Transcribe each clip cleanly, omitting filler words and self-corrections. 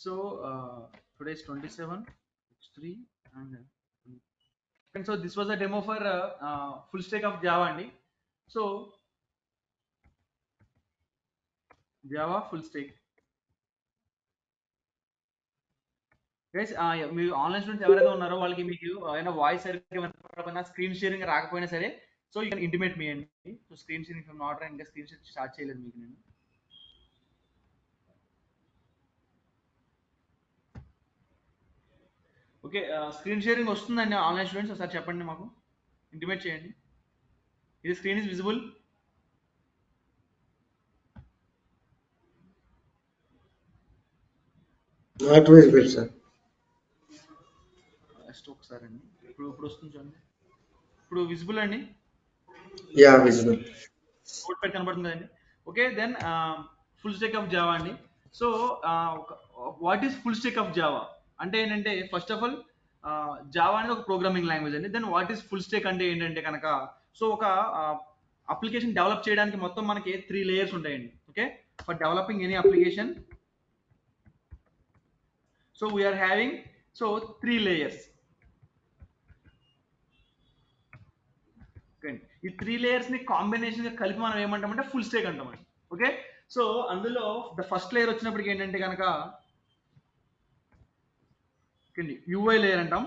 So today is 27, it's 3, and so this was a demo for full stack of Java andi. So Java full stack. Guys మీ online students ఎవరైతే ఉన్నారో వాళ్ళకి మీకు ఏమైనా voice సరిగ్గా screen sharing రాకపోయినా సరే సో యూ కెన్ ఇంటిమేట్ మీ అండి. So screen sharing from not ఇంకా స్క్రీన్ షేర్ స్టార్ట్ చేయలేదు మీకు నేను. ఓకే, స్క్రీన్ షేరింగ్ వస్తుందండి ఆన్లైన్ స్టూడెంట్స్, ఒకసారి చెప్పండి, మాకు ఇంటిమేట్ చేయండి. ఇది screen is visible. Not visible sir. ఒకసారి అండి, ఇప్పుడు వస్తుంది చూడండి. ఇప్పుడు విజిబుల్ అండి. Yeah visible. కోడ్ పై కనబడుతుంది కదండి. Okay, then full stack of Java అండి. So what is full stack of Java అంటే ఏంటంటే, ఫస్ట్ ఆఫ్ ఆల్ జావా అనేది ఒక ప్రోగ్రామింగ్ లాంగ్వేజ్ అండి. Then what is full stack అంటే ఏంటంటే కనుక, సో ఒక అప్లికేషన్ డెవలప్ చేయడానికి మొత్తం మనకి 3 లేయర్స్ ఉంటాయండి. Okay, for developing any application so we are having 3 layers. ఈ 3 లేయర్స్ ని కాంబినేషన్ గా కలిపి మనం ఏమంటామంటే ఫుల్ స్టాక్ అంటామండి. ఓకే, సో అందులో ద ఫస్ట్ లేయర్ వచ్చినప్పటికి ఏంటంటే కనుక యూఐ లేయర్ అంటాం,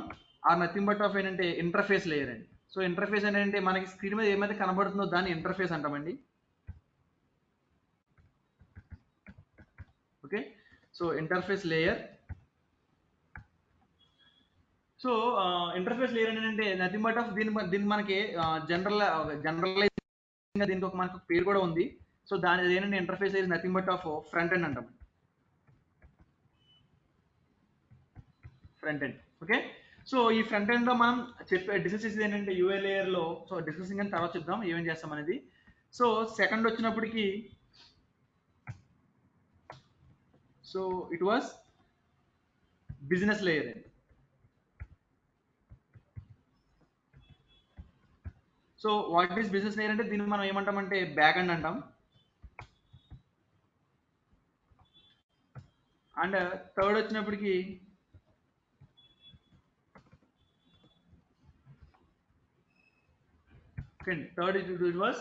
ఆర్ నథింగ్ బట్ ఆఫ్ ఏంటంటే ఇంటర్ఫేస్ లేయర్ అండి. సో ఇంటర్ఫేస్ అంటే మనకి స్క్రీన్ మీద ఏమైతే కనబడుతుందో దాన్ని ఇంటర్ఫేస్ అంటామండి. Okay, so interface layer. So interface layer అంటే నథింగ్ బట్ ఆఫ్ దీని మనకి జనరలైజ్ దీనికి ఒక మనకు పేరు కూడా ఉంది. సో దాని ఏంటంటే interface layer nothing but of front end అంటాం. Front end. ఓకే, సో ఈ ఫ్రంట్ ఎండ్ లో మనం డిస్కస్ చేసేది ఏంటంటే యూఐ లేయర్ లో, సో డిస్కసింగ్ అని తర్వాత చూద్దాం ఏమేం చేస్తాం అనేది. సో సెకండ్ వచ్చినప్పటికి so it was business layer అండి. So what is business layer అంటే దీన్ని మనం ఏమంటామంటే బ్యాక్ ఎండ్ అంటాం. అండ్ థర్డ్ వచ్చినప్పటికి third it was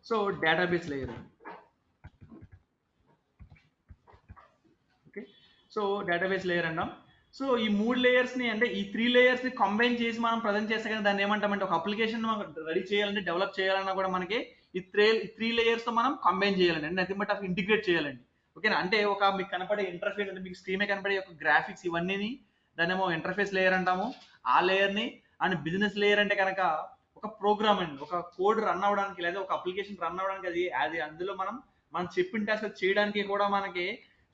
so database layer. Okay, so database layer అంటాం. సో ఈ 3 లేయర్స్ ని అంటే ఈ 3 లేయర్స్ ని కంబైన్ చేసి మనం ప్రజెంట్ చేస్తే కానీ దాన్ని ఏమంటామంటే ఒక అప్లికేషన్ రెడీ చేయాలంటే డెవలప్ చేయాలన్నా కూడా మనకి ఈ 3 లేయర్స్ తో మనం కంబైన్ చేయాలండి, అంటే నథింగ్ బట్ ఆఫ్ ఇంటిగ్రేట్ చేయాలండి. ఓకేనా, అంటే ఒక మీకు కనపడే ఇంటర్ఫేస్ అంటే మీకు స్క్రీన్ మీద కనపడే ఒక గ్రాఫిక్స్ ఇవన్నీ దాన్నేమో ఇంటర్ఫేస్ లేయర్ అంటాము, ఆ లేయర్ ని. అండ్ బిజినెస్ లేయర్ అంటే కనుక ఒక ప్రోగ్రామ్ అండి, ఒక కోడ్ రన్ అవ్వడానికి లేదా ఒక అప్లికేషన్ రన్ అవ్వడానికి అది అందులో మనం చెప్పిన టాస్క్ చేయడానికి కూడా మనకి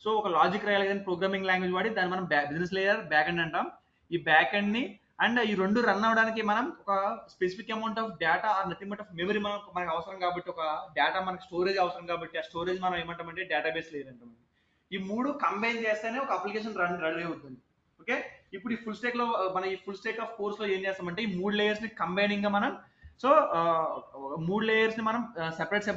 సో ఒక లాజిక్ రాయాలి కానీ ప్రోగ్రామింగ్ లాంగ్వేజ్ వాడి దాన్ని మనం బిజినెస్ లేయర్ బ్యాక్ ఎండ్ అంటాం. ఈ బ్యాక్ ఎండ్ ని అండ్ ఈ రెండు రన్ అవ్వడానికి మనం ఒక specific amount of data or nothing but of memory మనకు అవసరం కాబట్టి, ఒక డేటా మనకి స్టోరేజ్ అవసరం కాబట్టి ఆ స్టోరేజ్ మనం ఏమంటామంటే డేటాబేస్ లేయర్ అంటాం. ఈ 3 కంబైన్ చేస్తేనే ఒక అప్లికేషన్ రెడీ అవుతుంది. ఓకే, ఇప్పుడు ఈ ఫుల్ స్టాక్ లో మన ఈ ఫుల్ స్టాక్ ఆఫ్ కోర్స్ లో ఏం చేస్తామంటే ఈ 3 లేయర్స్ ని కంబైనింగ్ గా మనం సో 3 లేయర్స్ ని మనం సెపరేట్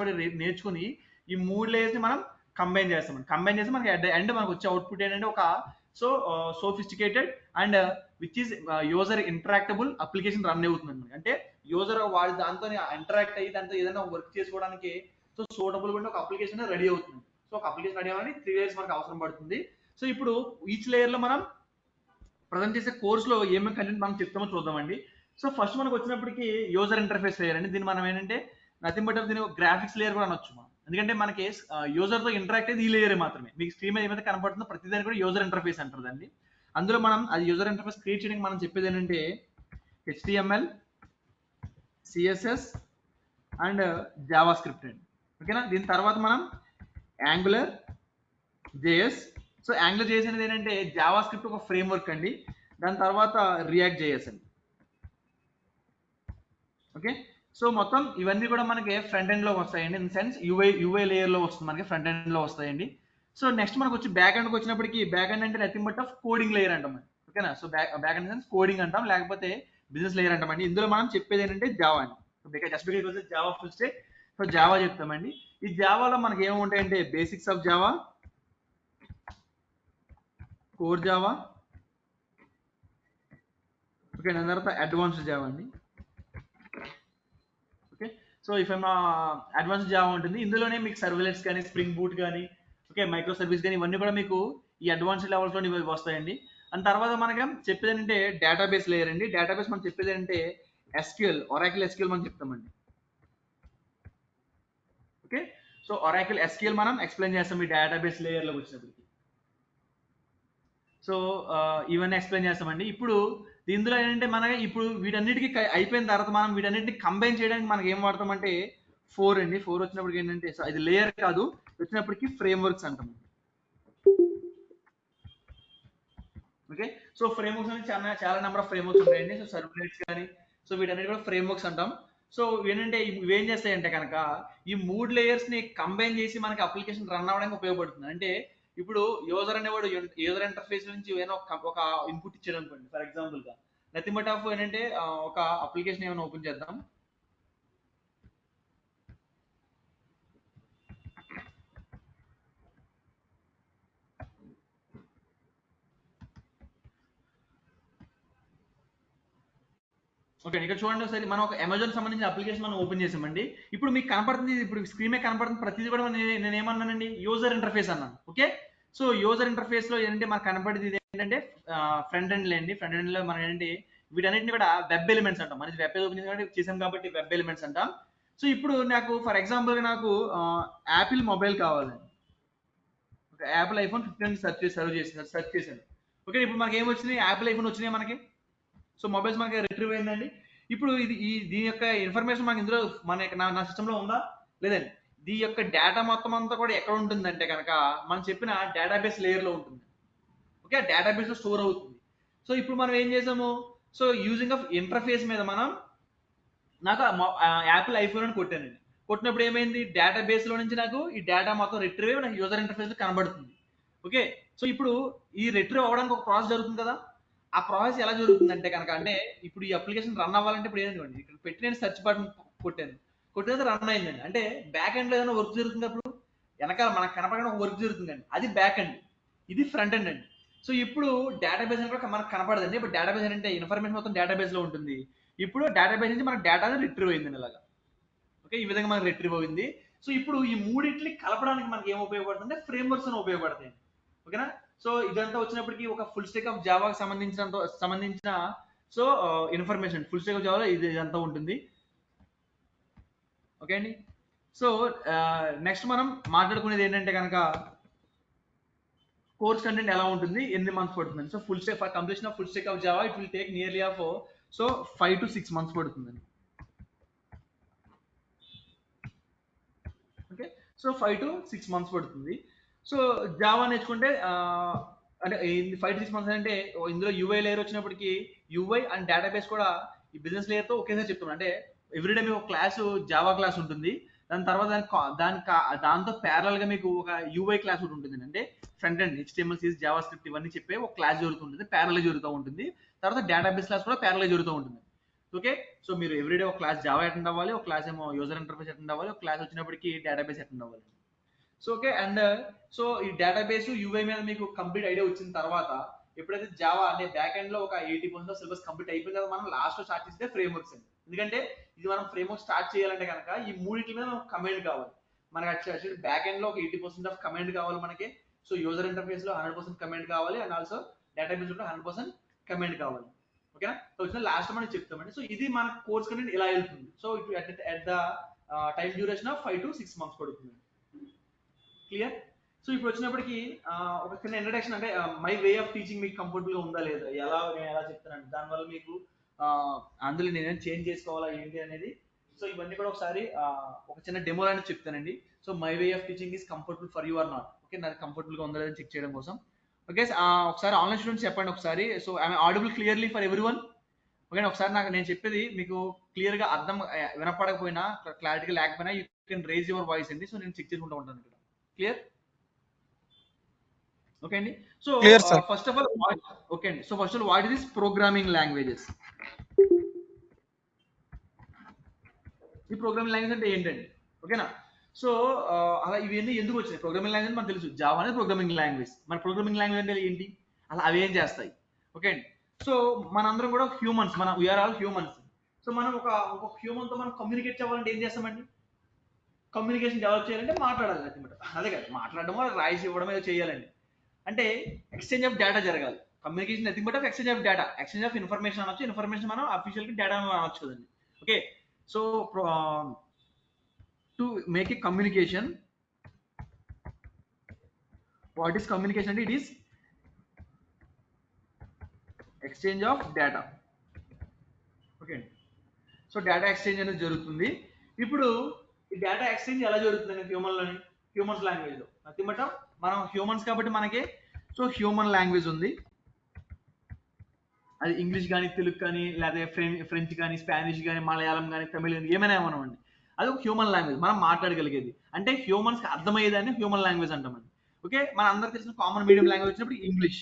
నేర్చుకుని ఈ 3 లేయర్స్ ని మనం కంబైన్ చేస్తామండి. కంబైన్ చేసి మనకి ఎండ్ మనకు వచ్చే అవుట్పుట్ ఏంటంటే ఒక so sophisticated and which is user interactable application run అవుతుంది. అంటే యూజర్ వాడి దాంతో ఇంటరాక్ట్ అయ్యి దాంతో ఏదైనా వర్క్ చేసుకోవడానికి సో సూటబుల్ గా ఒక అప్లికేషన్ రెడీ అవుతుంది. సో ఒక అప్లికేషన్ రెడీ అవ్వడానికి 3 లేయర్స్ మనకు అవసరం పడుతుంది. సో ఇప్పుడు ఈచ్ లేయర్ లో మనం ప్రజెంట్ చేసే కోర్స్ లో ఏమేమి కంటెంట్ మనం చెప్తామో చూద్దామండి. సో ఫస్ట్ మనకు వచ్చినప్పటికి యూజర్ ఇంటర్ఫేస్ లేయర్ అండి. దీన్ని మనం ఏంటంటే నథింగ్ బట్ దీని గ్రాఫిక్స్ లేయర్ కూడా అనొచ్చు మనం, ఎందుకంటే మనకి యూజర్ తో ఇంటరాక్ట్ అయ్యేది ఈ లేయర్ మాత్రమే. మీకు స్క్రీన్ మీద ఏమైతే కనపడుతుందో ప్రతిదాన్ని కూడా యూజర్ ఇంటర్ఫేస్ అంటారు దాన్ని. అందులో మనం అది యూజర్ ఇంటర్ఫేస్ క్రియేట్ చేయడానికి మనం చెప్పేది ఏంటంటే HTML, CSS and Java script అండి. ఓకేనా, దీని తర్వాత మనం angular JS. So angular JS అనేది ఏంటంటే జావా స్క్రిప్ట్ ఒక ఫ్రేమ్ వర్క్ అండి. దాని తర్వాత రియాక్ట్ JS అండి. ఓకే, సో మొత్తం ఇవన్నీ కూడా మనకి ఫ్రంట్ ఎండ్ లో వస్తాయండి. ఇన్ సెన్స్ యూఐ లేయర్ లో వస్తుంది, మనకి ఫ్రంట్ ఎండ్ లో వస్తాయండి. సో నెక్స్ట్ మనకు వచ్చి బ్యాక్ ఎండ్కి వచ్చినప్పటికి బ్యాక్ ఎండ్ అంటే nothing but of coding layer అంటాం. ఓకేనా, so back end sense coding అంటాం, లేకపోతే బిజినెస్ లేయర్ అంటామండి. ఇందులో మనం చెప్పేది ఏంటంటే జావా అండి. Just because Java full stack, so Java చెప్తామండి. ఈ జావాలో మనకి ఏముంటాయంటే basics of Java, core Java, okay, దాని తర్వాత అడ్వాన్స్డ్ జావా అండి. ఓకే, సో ఇఫ్ ఏమో అడ్వాన్స్ జావా ఉంటుంది, ఇందులోనే మీకు సర్వేలెన్స్ కానీ స్ప్రింగ్ బూట్ కానీ ఓకే మైక్రో సర్వీస్ కానీ ఇవన్నీ కూడా మీకు ఈ అడ్వాన్స్ లెవెల్స్లో ఇవి వస్తాయండి. అండ్ తర్వాత మనకి చెప్పేది ఏంటంటే డేటాబేస్ లేయర్ అండి. డేటాబేస్ మనం చెప్పేది ఏంటంటే ఎస్క్యూఎల్, ఒరాకిల్ ఎస్క్యూఎల్ మనం చెప్తామండి. ఓకే, సో ఒరాకిల్ ఎస్క్యూఎల్ మనం ఎక్స్ప్లెయిన్ చేస్తాం ఈ డేటాబేస్ లేయర్లోకి వచ్చినప్పటికి. సో ఇవన్నీ ఎక్స్ప్లెయిన్ చేస్తామండి. ఇప్పుడు ఇందులో ఏంటంటే మనకి ఇప్పుడు వీటన్నిటికీ అయిపోయిన తర్వాత మనం వీటన్నిటిని కంబైన్ చేయడానికి మనకి ఏం వాడతామంటే 4 అండి. 4 వచ్చినప్పటికి ఏంటంటే ఇది లేయర్ కాదు, వచ్చినప్పటికి ఫ్రేమ్ వర్క్స్ అంటాం. ఓకే, సో ఫ్రేమ్ వర్క్స్ అంటే చాలా చాలా నెంబర్ ఆఫ్ ఫ్రేమ్ వర్క్స్ ఉంటాయండి. సో సర్వ్లెట్స్ కానీ సో వీటన్నిటి కూడా ఫ్రేమ్ వర్క్స్ అంటాం. సో ఏంటంటే ఇవి ఏం చేస్తాయంటే కనుక ఈ 3 లేయర్స్ ని కంబైన్ చేసి మనకి అప్లికేషన్ రన్ అవ్వడానికి ఉపయోగపడుతుంది. అంటే ఇప్పుడు యూజర్ అనేవాడు యూజర్ ఇంటర్ఫేస్ నుంచి ఏదైనా ఒక ఇన్పుట్ ఇచ్చాడు అనుకోండి. ఫర్ ఎగ్జాంపుల్ గా నథింగ్ బట్ ఆఫ్ ఏంటంటే ఒక అప్లికేషన్ ఏమైనా ఓపెన్ చేద్దాం. ఓకే, ఇక్కడ చూడండి ఒకసారి మనం ఒక అమెజాన్ సంబంధించిన అప్లికేషన్ మనం ఓపెన్ చేసామండి. ఇప్పుడు మీకు కనపడుతుంది, ఇప్పుడు స్క్రీన్ మీద కనపడుతుంది ప్రతిదీ కూడా నేను ఏమన్నానండి, యూజర్ ఇంటర్ఫేస్ అన్నాను. ఓకే, సో యూజర్ ఇంటర్ఫేస్ లో ఏంటంటే మనకు కనపడేది ఇది ఏంటంటే ఫ్రంట్ ఎండ్ లేండి. ఫ్రంట్ ఎండ్ లో మనం ఏంటంటే వీటన్నిటిని కూడా వెబ్ ఎలిమెంట్స్ అంటాం. మనకి వెబ్ ఓపెన్ చేసాం కాబట్టి వెబ్ ఎలిమెంట్స్ అంటాం. సో ఇప్పుడు నాకు ఫర్ ఎగ్జాంపుల్ నాకు యాపిల్ మొబైల్ కావాలండి. ఒక యాపిల్ ఐఫోన్ 15 సెర్చ్ చేశాను. ఓకే, ఇప్పుడు మనకి ఏం వచ్చినాయి, యాపిల్ ఐఫోన్ వచ్చినాయి మనకి. సో మొబైల్స్ మనకి రిట్రీవ్ అయిందండి. ఇప్పుడు ఇది దీని యొక్క ఇన్ఫర్మేషన్ మనకి ఇందులో నా సిస్టంలో ఉందా లేదండి. దీని యొక్క డేటా మొత్తం అంతా కూడా ఎక్కడ ఉంటుందంటే కనుక మనం చెప్పిన డేటాబేస్ లేయర్లో ఉంటుంది. ఓకే, డేటాబేస్ లో స్టోర్ అవుతుంది. సో ఇప్పుడు మనం ఏం చేసాము, సో యూజింగ్ ఆఫ్ ఇంటర్ఫేస్ మీద మనం నాకు యాపిల్ ఐఫోన్ అని కొట్టానండి. కొట్టినప్పుడు ఏమైంది, డేటాబేస్ లో నుంచి నాకు ఈ డేటా మొత్తం రిట్రీవ్ నాకు యూజర్ ఇంటర్ఫేస్ లో కనబడుతుంది. ఓకే, సో ఇప్పుడు ఈ రిట్రీవ్ అవ్వడానికి ఒక ప్రాసెస్ జరుగుతుంది కదా. ఆ ప్రాసెస్ ఎలా జరుగుతుందంటే కనుక అంటే ఇప్పుడు ఈ అప్లికేషన్ రన్ అవ్వాలంటే ఇప్పుడు ఏంటండి, ఇక్కడ పెట్టి నేను సెర్చ్ బటన్ కొట్టాను, కొట్టిన రన్ అయిందండి. అంటే బ్యాక్ ఎండ్ లో ఏదైనా వర్క్ జరుగుతుంది, అప్పుడు వెనకాల మనకు కనపడకుండా ఒక వర్క్ జరుగుతుందండి, అది బ్యాక్ ఎండ్, ఇది ఫ్రంట్ ఎండ్ అండి. సో ఇప్పుడు డేటాబేస్ అని కూడా మనకు కనపడదండి. ఇప్పుడు డేటాబేస్ అంటే ఇన్ఫర్మేషన్ మొత్తం డేటాబేస్ లో ఉంటుంది. ఇప్పుడు డేటాబేస్ నుంచి మనకు డేటా రిట్రీవ్ అయిందండి ఇలాగా. ఓకే, ఈ విధంగా మనకు రిట్రీవ్ అయింది. సో ఇప్పుడు ఈ మూడింటిని కలపడానికి మనకి ఏం ఉపయోగపడుతుంది, ఫ్రేమ్ వర్క్స్ అని ఉపయోగపడతాయి. ఓకేనా, సో ఇదంతా వచ్చినప్పటికీ ఒక ఫుల్ స్టాక్ ఆఫ్ జావాకి సంబంధించిన so information full stack of జావాలో ఇదంతా ఉంటుంది. ఓకే అండి, సో నెక్స్ట్ మనం మాట్లాడుకునేది ఏంటంటే కనుక కోర్స్ కంటెంట్ ఎలా ఉంటుంది, ఎన్ని మంత్స్ పడుతుంది. So full stock for completion of full stack of Java it will take nearly of so 5 to 6 months పడుతుందండి. ఓకే, సో 5 to 6 months పడుతుంది. సో జావా నేర్చుకుంటే అంటే 5 to 6 months అంటే ఇందులో యూఐ లేయర్ వచ్చినప్పటికి యూఐ అండ్ డేటాబేస్ కూడా ఈ business layer తో ఒకేసారి చెప్తాం. అంటే ఎవ్రీడే మీకు ఒక క్లాస్ జావా క్లాస్ ఉంటుంది. దాని తర్వాత దాంతో ప్యారల్ గా మీకు ఒక యూఐ క్లాస్ ఒకటి ఉంటుంది. అంటే front end HTML, CSS, Java script ఇవన్నీ చెప్పే ఒక క్లాస్ జరుగుతుంటుంది, ప్యారల్ జరుగుతూ ఉంటుంది. తర్వాత డేటాబేస్ క్లాస్ కూడా ప్యారల్ జరుగుతూ ఉంటుంది. ఓకే, సో మీరు ఎవ్రీడే ఒక క్లాస్ జావా అటెండ్ అవ్వాలి, ఒక క్లాస్ ఏమో యూజర్ ఇంటర్ఫేస్ అటెండ్ అవ్వాలి, ఒక క్లాస్ వచ్చినప్పటికి డేటాబేస్ అటెండ్ అవ్వాలి. సో ఓకే, అండ్ సో ఈ డేటాబేస్ యూఐ మీద మీకు కంప్లీట్ ఐడియా వచ్చిన తర్వాత ఎప్పుడైతే జావా అంటే బ్యాక్ ఎండ్ లో ఒక 80% సిలబస్ కంప్లీట్ అయిపోయిన తర్వాత మనం లాస్ట్ లో స్టార్ట్ చేస్తే ఫ్రేమ్ వర్క్స్ అండి. ఎందుకంటే ఇది మనం ఫ్రేమ్ వర్క్ స్టార్ట్ చేయాలంటే కనుక ఈ మూడింటి మీద మనకు కమాండ్ కావాలి. మనకి యాక్చువల్లీ బ్యాక్ ఎండ్ లో ఒక 80% ఆఫ్ కమాండ్ కావాలి మనకి. సో యూజర్ ఇంటర్ఫేస్ లో 100% కమాండ్ కావాలి, అండ్ ఆల్సో డేటాబేస్ లో 100% కమాండ్ కావాలి. ఓకేనా, సో వచ్చిన లాస్ట్ మనం చెప్తామండి. సో ఇది మన కోర్స్ కంటెంట్ ఇలా వెళ్తుంది. So at the time duration of 5 to 6 months పడుతుంది. క్లియర్, సో ఇప్పుడు వచ్చినప్పటికి ఒక చిన్న ఇంట్రడక్షన్, అంటే మై వే ఆఫ్ టీచింగ్ మీకు కంఫర్టబుల్ గా ఉందా లేదా, నేను ఎలా చెప్తానండి, దానివల్ల మీకు అందులో నేనేం చేంజ్ చేసుకోవాలా ఏంటి అనేది. సో ఇవన్నీ కూడా ఒకసారి ఒక చిన్న డెమో అనేది చెప్తానండి. So my way of teaching is comfortable for you or not. Okay, నాకు కంఫర్టబుల్ గా ఉందా లేదని చెక్ చేయడం కోసం. ఓకే, ఒకసారి ఆన్లైన్ స్టూడెంట్స్ చెప్పండి ఒకసారి. So I'm audible clearly for every one. Okay, ఒకసారి నాకు నేను చెప్పేది మీకు క్లియర్ గా అర్థం వినపడకపోయినా క్లారిటీగా లేకపోయినా you can raise your voice అండి. సో నేను చెక్ చేసుకుంటూ ఉంటాను ఇక్కడ. క్లియర్, ఓకే అండి. So first of all okay అండి, so first of all what is this programming languages. ఈ ప్రోగ్రామింగ్ లాంగ్వేజ్ అంటే ఏంటండి, ఓకేనా. సో అలా ఇవన్నీ ఎందుకు వచ్చినాయి, ప్రోగ్రామింగ్ లాంగ్వేజ్ మనకు తెలుసు, జావా అనేది ప్రోగ్రామింగ్ లాంగ్వేజ్. మన ప్రోగ్రామింగ్ లాంగ్వేజ్ అంటే ఏంటి, అలా అవి ఏం చేస్తాయి. ఓకే అండి. సో మనందరం కూడా హ్యూమన్స్, మనం వీఆర్ ఆల్ హ్యూమన్స్. సో మనం ఒక హ్యూమన్ తో మనం కమ్యూనికేట్ అవ్వాలంటే ఏం చేస్తామండి? కమ్యూనికేషన్ డెవలప్ చేయాలంటే మాట్లాడాలి అనమాట. అదే కదా, మాట్లాడడమో రాయిసి ఇవ్వడం ఏదో చేయాలండి. అంటే ఎక్స్చేంజ్ ఆఫ్ డేటా జరగాలి. Communication nothing but of exchange of data, exchange of information అనొచ్చు. ఇన్ఫర్మేషన్ మనం అఫీషియల్ కి డేటా అనొచ్చు కదండి. Okay. So to make a communication, what is communication అంటే it is exchange of data. Okay. So data exchange అనేది జరుగుతుంది. ఇప్పుడు ఈ డేటా ఎక్స్చేంజ్ ఎలా జరుగుతుంది హ్యూమన్స్ లాంగ్వేజ్ లో? నథింగ్ బట్ మనం హ్యూమన్స్ కాబట్టి మనకి సో హ్యూమన్ లాంగ్వేజ్ ఉంది. అది ఇంగ్లీష్ కానీ, తెలుగు కానీ, లేదా ఫ్రెంచ్ కానీ, స్పానిష్ కానీ, మలయాళం కానీ, తమిళ్ కానీ, ఏమైనా ఏమన్నామండి. అది ఒక హ్యూమన్ లాంగ్వేజ్, మనం మాట్లాడగలిగేది. అంటే హ్యూమన్స్ కి అర్థమయ్యేదాన్ని హ్యూమన్ లాంగ్వేజ్ అంటామండి. ఓకే. మన అందరికి తెలిసిన కామన్ మీడియం లాంగ్వేజ్ వచ్చినప్పుడు ఇంగ్లీష్.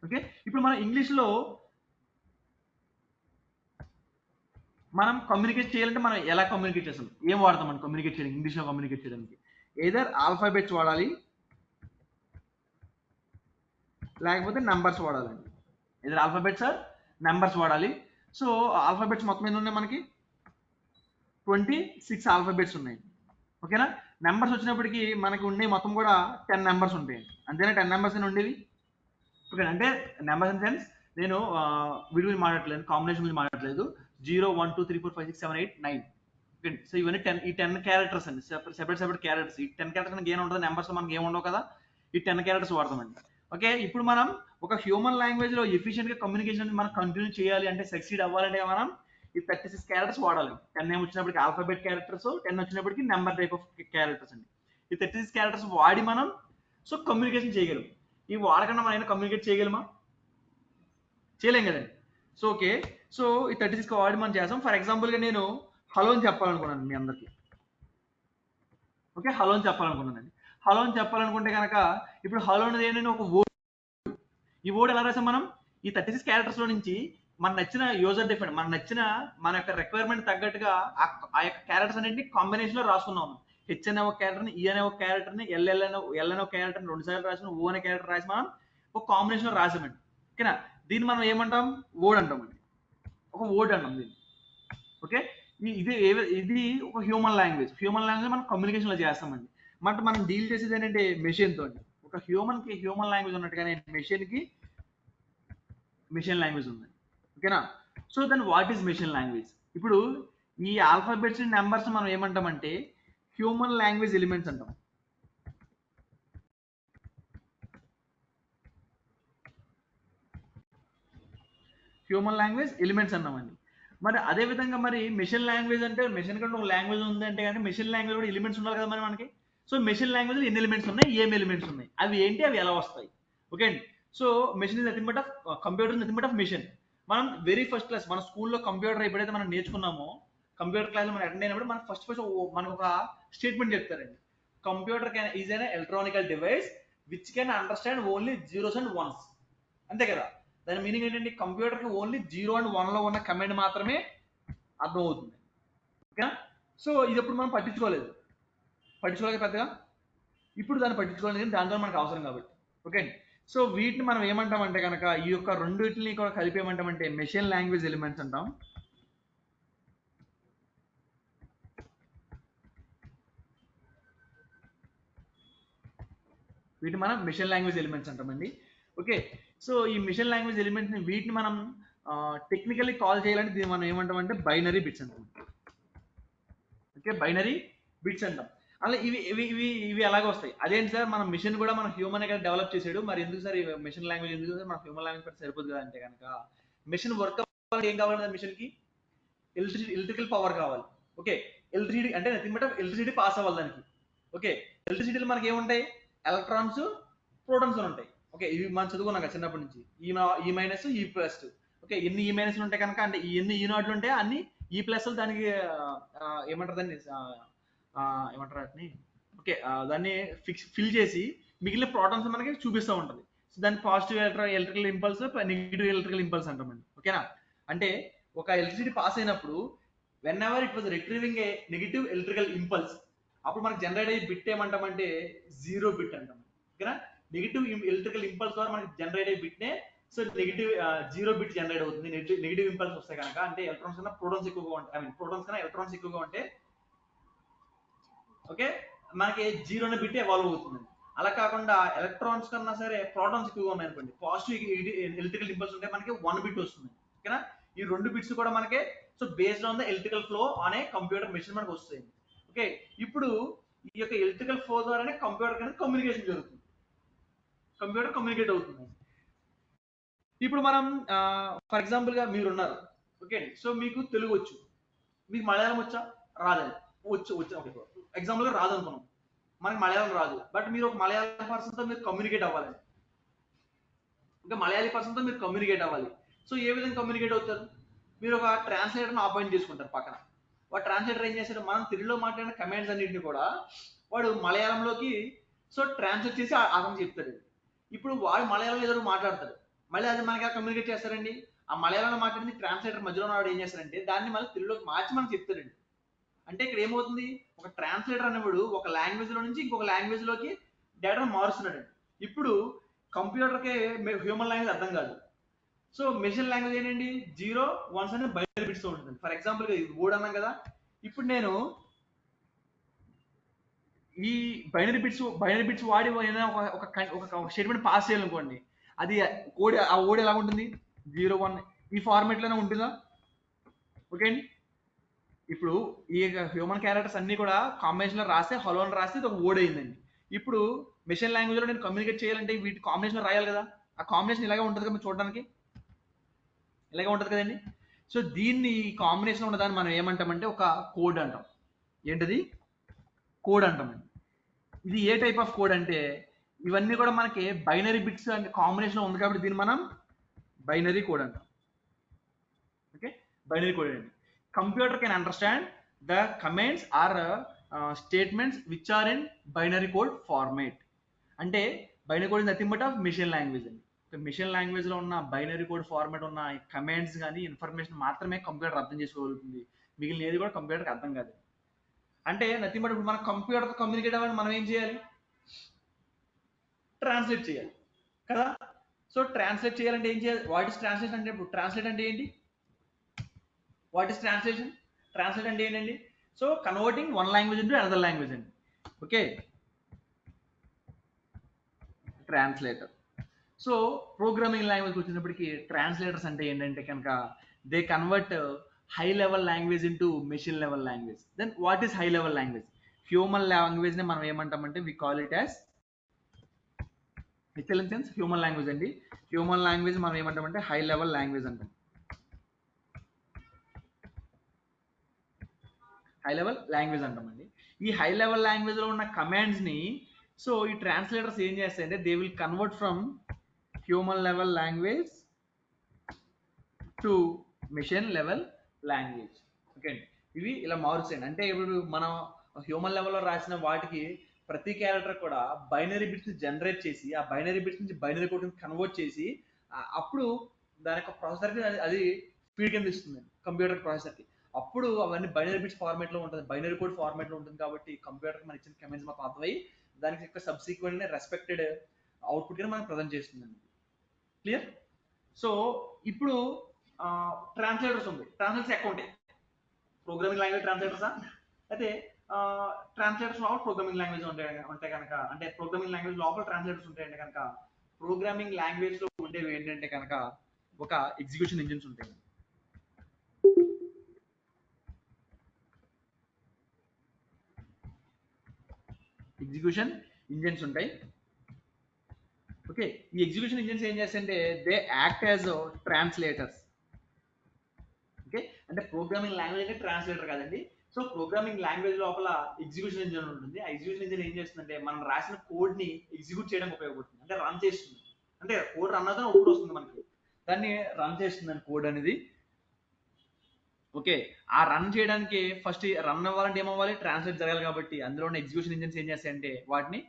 ఓకే. ఇప్పుడు మనం ఇంగ్లీష్ లో మనం కమ్యూనికేట్ చేయాలంటే మనం ఎలా కమ్యూనికేట్ చేస్తాం? ఏం వాడతాం మనం కమ్యూనికేట్ చేయడానికి? ఇంగ్లీష్ లో కమ్యూనికేట్ చేయడానికి ఏదర్ ఆల్ఫాబెట్స్ వాడాలి, లేకపోతే నంబర్స్ వాడాలండి. ఏదర్ ఆల్ఫాబెట్స్ ఆర్ నంబర్స్ వాడాలి. సో ఆల్ఫాబెట్స్ మొత్తం ఎన్ని ఉన్నాయి మనకి? 26 ఆల్ఫాబెట్స్ ఉన్నాయి. ఓకేనా. నెంబర్స్ వచ్చినప్పటికి మనకి ఉండే మొత్తం కూడా 10 నెంబర్స్ ఉంటాయి. అంతేనా? 10 నెంబర్స్ అని ఉండేవి. ఓకే. అంటే నెంబర్స్ ఇన్ సెన్స్ నేను వీడి గురించి మాట్లాడట్లేదు, కాంబినేషన్ గురించి మాట్లాడట్లేదు. 0 1 2 3 4 5 6 7 8 9. ఓకే. సో ఇవన్నీ 10 క్యారెక్టర్స్ అండి. Separate characters. ఈ 10 క్యారెక్టర్స్ మనకి ఏం ఉంటుంది? నెంబర్స్ మనకి ఏం ఉండవు కదా. ఈ 10 క్యారెక్టర్స్ వాడతామండి. ఓకే. ఇప్పుడు మనం ఒక హ్యూమన్ లాంగ్వేజ్ లో ఎఫిషియెంట్ గా కమ్యూనికేషన్ మనం కంటిన్యూ చేయాలి అంటే, సక్సీడ్ అవ్వాలంటే మనం ఈ 36 క్యారెక్టర్స్ వాడాలి. 10 ఏం వచ్చినప్పటికి ఆల్ఫాబెట్ క్యారెక్టర్స్, 10 వచ్చినప్పటికి నెంబర్ టైప్ ఆఫ్ క్యారెక్టర్స్ అండి. ఈ 36 క్యారెక్టర్స్ వాడి మనం సో కమ్యూనికేషన్ చేయగలం. ఈ వాడకుండా మనం కమ్యూనికేట్ చేయగలమా? చేయలేం కదండి. So okay. సో ఈ 36 వాడి మనం చేస్తాం. ఫర్ ఎగ్జాంపుల్ గా నేను హలో అని చెప్పాలనుకున్నాను మీ అందరికి. ఓకే. హలో అని చెప్పాలనుకున్నానండి. హలో అని చెప్పాలనుకుంటే కనుక ఇప్పుడు హలో అనేది ఏంటంటే ఒక వర్డ్. ఈ వర్డ్ ఎలా రాసాం మనం? ఈ 36 క్యారెక్టర్స్ లో నుంచి మన నచ్చిన యూజర్ డిఫరెంట్, మన యొక్క రిక్వైర్మెంట్ తగ్గట్టుగా ఆ యొక్క క్యారెక్టర్స్ అన్నింటినీ కాంబినేషన్ లో రాసుకున్నాం. హెచ్ అనే ఒక క్యారెక్టర్ ని, ఈ అనే ఒక క్యారెక్టర్ ని, ఎల్ అనే ఒక క్యారెక్టర్ ని 2 సార్లు రాసిన, ఓ అనే క్యారెక్టర్ రాసి మనం ఒక కాంబినేషన్ లో రాసామండి. ఓకేనా. దీన్ని మనం ఏమంటాం? వర్డ్ అంటామండి. ఒక వర్డ్ అంటాం దీన్ని. ఓకే. ఇది ఒక హ్యూమన్ లాంగ్వేజ్. హ్యూమన్ లాంగ్వేజ్ మనం కమ్యూనికేషన్ లో చేస్తామండి. బట్ మనం డీల్ చేసేది ఏంటంటే మెషిన్ తోటి. ఒక హ్యూమన్ కి హ్యూమన్ లాంగ్వేజ్ ఉన్నట్టుగానే మెషిన్ కి మెషిన్ లాంగ్వేజ్ ఉంది. ఓకేనా. So then what is machine language? ఇప్పుడు ఈ ఆల్ఫాబెట్స్ నెంబర్స్ మనం ఏమంటామంటే హ్యూమన్ లాంగ్వేజ్ ఎలిమెంట్స్ అంటాం. హ్యూమన్ లాంగ్వేజ్ ఎలిమెంట్స్ అన్నామండి. మరి అదే విధంగా మరి మెషిన్ లాంగ్వేజ్ అంటే మెషిన్ కంటే ఒక లాంగ్వేజ్ ఉంది అంటే కానీ మెషిన్ లాంగ్వేజ్ కూడా ఎలిమెంట్స్ ఉండాలి కదా మరి మనకి. సో మెషిన్ లాంగ్వేజ్ ఎన్ని ఎలిమెంట్స్ ఉన్నాయి, ఏం ఎలిమెంట్స్ ఉన్నాయి, అవి ఏంటి, అవి ఎలా వస్తాయి? ఓకే అండి. So machine is nothing but of computer, nothing but of machine. మనం వెరీ ఫస్ట్ క్లాస్ మన స్కూల్లో కంప్యూటర్ ఎప్పుడైతే మనం నేర్చుకున్నామో, కంప్యూటర్ క్లాస్ మనం అటెండ్ అయినప్పుడు మనకు ఫస్ట్ మనకు ఒక స్టేట్మెంట్ చెప్తారండి. Computer is an electronical device which can understand only zeros and once. అంతే కదా. దాని మీనింగ్ ఏంటంటే కంప్యూటర్ కి ఓన్లీ 0 అండ్ 1 లో ఉన్న కమాండ్ మాత్రమే అర్థం అవుతుంది. ఓకేనా. సో ఇది ఎప్పుడు మనం పట్టించుకోలేదు పెద్దగా. ఇప్పుడు దాన్ని పట్టించుకోలేదు, దాంతో మనకు అవసరం కాబట్టి. ఓకే అండి. సో వీటిని మనం ఏమంటామంటే కనుక ఈ యొక్క రెండింటిని కూడా కలిపి ఏమంటామంటే మెషిన్ లాంగ్వేజ్ ఎలిమెంట్స్ అంటాం. వీటిని మనం మిషన్ లాంగ్వేజ్ ఎలిమెంట్స్ అంటామండి. ఓకే. సో ఈ మిషన్ లాంగ్వేజ్ ఎలిమెంట్స్ ని వీటిని మనం టెక్నికల్లీ కాల్ చేయాలంటే దీన్ని మనం ఏమంటామంటే బైనరీ బిట్స్ అంటాం. ఓకే. బైనరీ బిట్స్ అంటాం. అలా ఇవి ఇవి ఇవి ఇవి ఎలాగ వస్తాయి? అదేంటి సార్, మన మిషన్ కూడా మన హ్యూమన్ గా డెవలప్ చేసాడు, మరి ఎందుకు సార్ ఈ మిషన్ లాంగ్వేజ్ ఎందుకు సార్, మన హ్యూమన్ లాంగ్వేజ్ పెడితే సరిపోదు కదా అంటే కనుక, మిషన్ వర్క్ అవ్వాలంటే ఏం కావాలి మిషన్ కి? ఎలక్ట్రికల్ పవర్ కావాలి. ఓకే. ఎలక్ట్రిసిటీ అంటే నథింగ్ బట్ ఎలక్ట్రిసిటీ పాస్ అవ్వాలి దానికి. ఓకే. ఎలక్ట్రిసిటీలో మనకి ఏముంటాయి? ఎలక్ట్రాన్స్, ప్రోటాన్స్ ఉంటాయి. ఓకే. ఇవి మనం చదువుకున్నాం కదా చిన్నప్పటి నుంచి, ఈ మైనస్ ఈ ప్లస్. ఓకే. ఎన్ని ఈ మైనస్ ఉంటాయి కనుక, అంటే ఎన్ని ఈ నాట్లు ఉంటాయి అన్ని ఈ ప్లస్ దానికి ఏమంటారు దాన్ని, ఏమంటారు వాటిని? ఓకే. దాన్ని ఫిల్ చేసి మిగిలిన ప్రోటాన్స్ మనకి చూపిస్తూ ఉంటుంది. సో దాన్ని positive electrical impulse, negative electrical impulse అంటామండి. ఓకేనా. అంటే ఒక ఎలక్ట్రిసిటీ పాస్ అయినప్పుడు when ever it was retrieving A negative electrical impulse, అప్పుడు మనకి జనరేట్ అయ్యే బిట్ ఏమంటామంటే 0 బిట్ అంటాం. ఓకేనా. నెగిటివ్ ఎలక్ట్రికల్ ఇంపల్స్ ద్వారా మనకి జనరేట్ అయ్యే బిట్నే సో నెగిటివ్ 0 బిట్ జనరేట్ అవుతుంది. నెగిటివ్ ఇంపల్స్ వస్తాయి కనుక, అంటే ఎలక్ట్రాన్స్ కన్నా ప్రోటాన్స్ ఎక్కువగా ఉంటాయి, ఐ మీన్ ప్రోటాన్స్ కన్నా ఎలక్ట్రాన్స్ ఎక్కువగా ఉంటే ఓకే మనకి 0 అనే బిట్ ఎవాల్వ్ అవుతుంది. అలా కాకుండా ఎలక్ట్రాన్స్ కన్నా సరే ప్రోటాన్స్ ఎక్కువగా ఉన్నాయి అనుకోండి, పాజిటివ్ ఎలక్ట్రికల్ ఇంపల్స్ ఉంటే మనకి 1 బిట్ వస్తుంది. ఓకేనా, ఈ 2 బిట్స్ కూడా మనకి so based on the electrical flow అనే కంప్యూటర్ మెషిన్ మనకు వస్తాయి. ఓకే, ఇప్పుడు ఈ యొక్క ఎలక్ట్రికల్ ఫ్లో ద్వారానే కంప్యూటర్ అనేది కమ్యూనికేషన్ జరుగుతుంది, కంప్యూటర్ కమ్యూనికేట్ అవుతుంది. ఇప్పుడు మనం ఫర్ ఎగ్జాంపుల్ గా మీరు ఉన్నారు, ఓకే, సో మీకు తెలుగు వచ్చు, మీకు మలయాళం వచ్చా? రాదండి. వచ్చు ఎగ్జాంపుల్ గా రాదు అనుకున్నాం, మనకి మలయాళం రాదు, బట్ మీరు ఒక మలయాళం పర్సన్ తో మీరు కమ్యూనికేట్ అవ్వాలండి, ఇంకా మలయాళీ పర్సన్ తో మీరు కమ్యూనికేట్ అవ్వాలి. సో ఏ విధంగా కమ్యూనికేట్ అవుతారు? మీరు ఒక ట్రాన్స్లేటర్ని అపాయింట్ చేసుకుంటారు పక్కన. వాడు ట్రాన్స్లేటర్ ఏం చేశాడు, మనం తెలుగులో మాట్లాడిన కమాండ్స్ అన్నింటినీ కూడా వాడు మలయాళంలోకి సో ట్రాన్స్లేట్ చేసి అతను చెప్తాడు. ఇప్పుడు వాడు మలయాళం ఏదో మాట్లాడతాడు, మళ్ళీ అది మనకి కమ్యూనికేట్ చేస్తారండి. ఆ మలయాళంలో మాట్లాడింది ట్రాన్స్లేటర్ మధ్యలో వాడు ఏం చేస్తారంటే దాన్ని మళ్ళీ తెలుగులోకి మార్చి మనకు చెప్తాడండి. అంటే ఇక్కడ ఏమవుతుంది, ఒక ట్రాన్స్లేటర్ అనేవాడు ఒక లాంగ్వేజ్ లో నుంచి ఇంకొక లాంగ్వేజ్ లోకి డేటా మారుస్తున్నాడు. ఇప్పుడు కంప్యూటర్కి హ్యూమన్ లాంగ్వేజ్ అర్థం కాదు, సో మెషిన్ లాంగ్వేజ్ ఏంటండి 0 1 అనేది బైనరీ బిట్స్ ఉంటుంది. ఫర్ ఎగ్జాంపుల్ గా ఇది వర్డ్ అన్నాం కదా, ఇప్పుడు నేను ఈ బైనరీ బిట్స్ వాడి ఒక స్టేట్మెంట్ పాస్ చేయాలనుకోండి, అది కోడ్ ఆ వర్డ్ ఎలా ఉంటుంది 0 1 ఈ ఫార్మేట్ లోనే ఉంటుందా? ఓకే అండి, ఇప్పుడు ఈ హ్యూమన్ క్యారెక్టర్స్ అన్ని కూడా కాంబినేషన్ లో రాస్తే హలో అని రాస్తే ఇది ఒక వర్డ్ అయిందండి. ఇప్పుడు మెషిన్ లాంగ్వేజ్ లో నేను కమ్యూనికేట్ చేయాలంటే వీటి కాంబినేషన్ లో రాయాలి కదా, ఆ కాంబినేషన్ ఇలాగే ఉంటుంది కదా చూడడానికి, ఇలాగే ఉంటుంది కదండి. సో దీన్ని కాంబినేషన్ ఉన్నదాన్ని మనం ఏమంటామంటే ఒక కోడ్ అంటాం. ఏంటది? కోడ్ అంటామండి. ఇది ఏ టైప్ ఆఫ్ కోడ్ అంటే ఇవన్నీ కూడా మనకి బైనరీ బిట్స్ అంటే కాంబినేషన్ ఉంది కాబట్టి దీన్ని మనం బైనరీ కోడ్ అంటాం. ఓకే, బైనరీ కోడ్ అండి. Computer can understand the commands or statements which are in binary code format. అంటే binary code is nothing but of machine language అండి. మెషిన్ లాంగ్వేజ్ లో ఉన్న బైనరీ కోడ్ ఫార్మాట్ ఉన్న commands కానీ information మాత్రమే computer అర్థం చేసుకోగలుగుతుంది, మిగిలిన ఏది కూడా కంప్యూటర్కి అర్థం కాదు. అంటే నథింగ్ బట్ ఇప్పుడు మనం కంప్యూటర్తో కమ్యూనికేట్ అవ్వాలని మనం ఏం చేయాలి? ట్రాన్స్లేట్ చేయాలి కదా. సో ట్రాన్స్లేట్ చేయాలంటే ఏం చేయాలి? వాట్ ఇస్ ట్రాన్స్లేషన్ అంటే, ఇప్పుడు ట్రాన్స్లేట్ అంటే ఏంటి? What is translation? ట్రాన్స్లేట్ అంటే ఏంటండి? So converting one language into another language అండి. Okay, translator. So programming language వచ్చినప్పటికీ ట్రాన్స్లేటర్స్ అంటే ఏంటంటే కనుక they convert high level language into machine level language. Then what is high level language? Human language ని మనం ఏమంటామంటే we call it as HL sense human language అండి. Human language మనం ఏమంటామంటే హై లెవెల్ లాంగ్వేజ్ అంటాం, హై లెవెల్ లాంగ్వేజ్ అంటామండి. ఈ high level language లో ఉన్న కమాండ్స్ ని సో ఈ ట్రాన్స్లేటర్స్ ఏం చేస్తాయంటే they will convert from human level language to machine level language. Okay అండి, ఇవి ఇలా మారుస్తాయండి. అంటే ఇప్పుడు మనం హ్యూమన్ లెవెల్లో రాసిన వాటికి ప్రతి క్యారెక్టర్ కూడా బైనరీ బిట్స్ జనరేట్ చేసి ఆ బైనరీ బిట్స్ నుంచి బైనరీ కోడ్ కన్వర్ట్ చేసి అప్పుడు దాని యొక్క ప్రాసెసర్కి అది స్పీడ్ కింద ఇస్తుంది కంప్యూటర్ ప్రాసెసర్కి. అప్పుడు అవన్నీ బైనరీ బిట్స్ ఫార్మేట్ లో ఉంటుంది, బైనరీ కోడ్ ఫార్మేట్ లో ఉంటుంది కాబట్టి కంప్యూటర్ మన ఇచ్చిన కమాండ్స్ మాత్రం అర్థమై దానికి యొక్క సబ్సిక్వెంట్ రెస్పెక్టెడ్ అవుట్పుట్ గా మనం ప్రజెంట్ చేస్తుంది. క్లియర్? సో ఇప్పుడు ట్రాన్స్లేటర్స్ ఉంది. ట్రాన్స్లేటర్స్ ఎక్కువ ఉంటాయి. ప్రోగ్రామింగ్ లాంగ్వేజ్ ట్రాన్స్లేటర్సా అయితే ట్రాన్స్లేటర్స్ లోపల ప్రోగ్రామింగ్ లాంగ్వేజ్ ఉంటాయి కనుక, అంటే ప్రోగ్రామింగ్ లాంగ్వేజ్ లోపల ట్రాన్స్లేటర్స్ ఉంటాయంటే కనుక ప్రోగ్రామింగ్ లాంగ్వేజ్ లో ఉండేవి ఏంటంటే కనుక ఒక ఎగ్జిక్యూషన్ ఇంజిన్స్ ఉంటాయి. ఎగ్జిక్యూషన్ ఇంజిన్స్ ఉంటాయి. ఓకే, ఈ ఎగ్జిక్యూషన్ ఇంజిన్స్ ఏం చేస్తాయంటే they act as translators. Okay, అంటే ప్రోగ్రామింగ్ లాంగ్వేజ్ అంటే ట్రాన్స్లేటర్ కాదండి. సో ప్రోగ్రామింగ్ లాంగ్వేజ్ లోపల ఎగ్జిక్యూషన్ ఇంజిన్ ఉంటుంది. ఆ ఎగ్జిక్యూషన్ ఇంజిన్ ఏం చేస్తుందంటే మనం రాసిన కోడ్ ని ఎగ్జిక్యూట్ చేయడానికి ఉపయోగపడుతుంది, అంటే రన్ చేస్తుంది. అంటే కోడ్ రన్ అవుతుంది, అవుట్పుట్ వస్తుంది మనకి, దాన్ని రన్ చేస్తుంది కోడ్ అనేది. ఓకే, ఆ రన్ చేయడానికి ఫస్ట్ రన్ అవ్వాలంటే ఏమవ్వాలి? ట్రాన్స్లేట్ జరగాలి కాబట్టి అందులో ఉన్న ఎగ్జిక్యూషన్ ఇంజిన్స్ ఏం చేస్తాయంటే వాటిని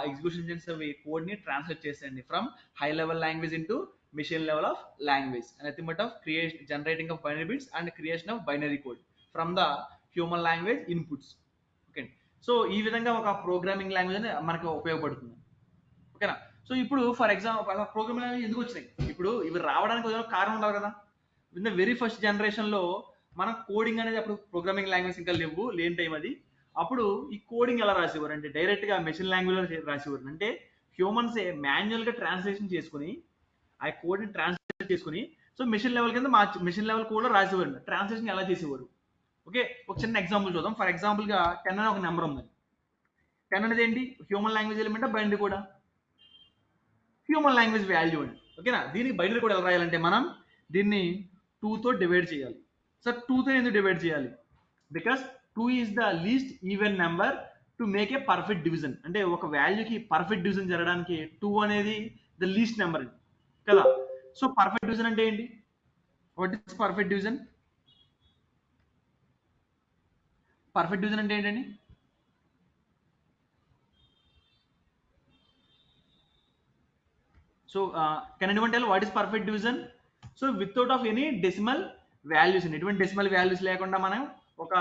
ఎగ్జిక్యూషన్ ఇంజిన్స్ కోడ్ ని ట్రాన్స్లేట్ చేస్తాయండి from high level language into machine level of language, and nothing but of generating of binary bits and creation of binary code from the human language inputs. Okay, so ఈ విధంగా ఒక programming language మనకు ఉపయోగపడుతుంది. ఓకేనా? So ఇప్పుడు for example అలా programming language ఎందుకు వచ్చినాయి? ఇప్పుడు ఇవి రావడానికి ఏదో కారణం ఉండాలి కదా. ఇన్ ద వెరీ ఫస్ట్ జనరేషన్లో మన కోడింగ్ అనేది అప్పుడు ప్రోగ్రామింగ్ లాంగ్వేజ్ ఇంకా లేని టైం అది. అప్పుడు ఈ కోడింగ్ ఎలా రాసేవారు అంటే డైరెక్ట్గా మెషిన్ లాంగ్వేజ్లో రాసేవారు. అంటే హ్యూమన్సే మాన్యువల్గా ట్రాన్స్లేషన్ చేసుకుని ఆ కోడ్ని ట్రాన్స్లేట్ చేసుకుని సో మెషిన్ లెవెల్ కింద మెషిన్ లెవెల్ కోడ్లో రాసేవారు. ట్రాన్స్లేషన్ ఎలా చేసేవారు? ఓకే, ఒక చిన్న ఎగ్జాంపుల్ చూద్దాం. ఫర్ ఎగ్జాంపుల్గా 10 అనే ఒక నెంబర్ ఉంది. 10 అనేది ఏంటి? హ్యూమన్ లాంగ్వేజ్ ఎలిమెంట్ బైనరీ కూడా హ్యూమన్ లాంగ్వేజ్ వాల్యూ అండి. ఓకేనా? దీనికి బైనరీ కూడా ఎలా రాయాలంటే మనం దీన్ని 2తో డివైడ్ చేయాలి. సార్ 2తో ఎందుకు డివైడ్ చేయాలి? Because 2 is the least even number to make a perfect division. అంటే ఒక వాల్యూకి పర్ఫెక్ట్ డివిజన్ జరగడానికి 2 అనేది ద లీస్ట్ నెంబర్ అండి కదా. సో పర్ఫెక్ట్ డివిజన్ అంటే ఏంటి? What is perfect division? Perfect division అంటే ఏంటండి? So can anyone tell what is perfect division? So without of any decimal values అండి. ఎటువంటి డెసిమల్ వాల్యూస్ లేకుండా మనం ఒక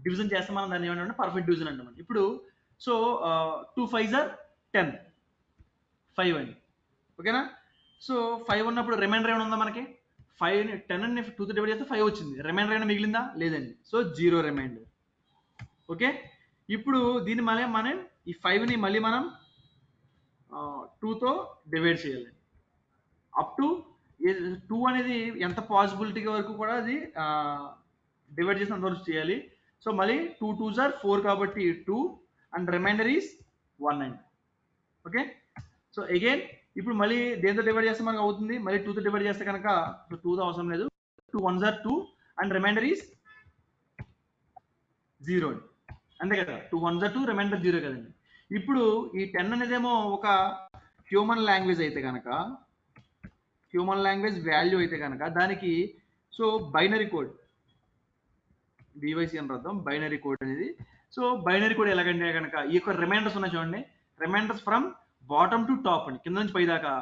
డివిజన్ చేస్తే మనం దాన్ని ఏమంటే పర్ఫెక్ట్ డివిజన్ అంటాం. ఇప్పుడు సో 2 5s are 10, 5 అండి. ఓకేనా? సో 5 ఉన్నప్పుడు రిమైండర్ ఏమైనా ఉందా మనకి? 5 10 అని 2తో డివైడ్ చేస్తే 5 వచ్చింది. రిమైండర్ ఏమైనా మిగిలిందా? లేదండి. So 0 reminder. ఓకే, ఇప్పుడు దీన్ని మళ్ళీ మనం ఈ 5ని మళ్ళీ మనం 2తో డివైడ్ చేయాలి. అప్ టు 2 అనేది ఎంత పాసిబిలిటీ వరకు కూడా అది డివైడ్ చేసినంత వరకు చేయాలి. సో మళ్ళీ 2 2s are 4 కాబట్టి 2 అండ్ రిమైండర్ ఈస్ 1 అండి. ఓకే, సో అగైన్ ఇప్పుడు మళ్ళీ దేంతో డివైడ్ చేస్తే మనకు అవుతుంది? మళ్ళీ 2తో డివైడ్ చేస్తే కనుక 2తో అవసరం లేదు. 2 1s are 2 and remainder is 0 అండి. అంతే కదా, 2 1s are 2 రిమైండర్ 0 కదండి. ఇప్పుడు ఈ 10 అనేదేమో ఒక హ్యూమన్ లాంగ్వేజ్ అయితే కనుక హ్యూమన్ లాంగ్వేజ్ వాల్యూ అయితే కనుక దానికి సో బైనరీ కోడ్ బీవైసీ అని రాద్దాం. బైనరీ కోడ్ అనేది సో బైనరీ కోడ్ ఎలాగంటే కనుక ఈ యొక్క రిమైండర్స్ ఉన్నాయి చూడండి. Reminders from bottom to top అండి, కింద నుంచి పై దాకా.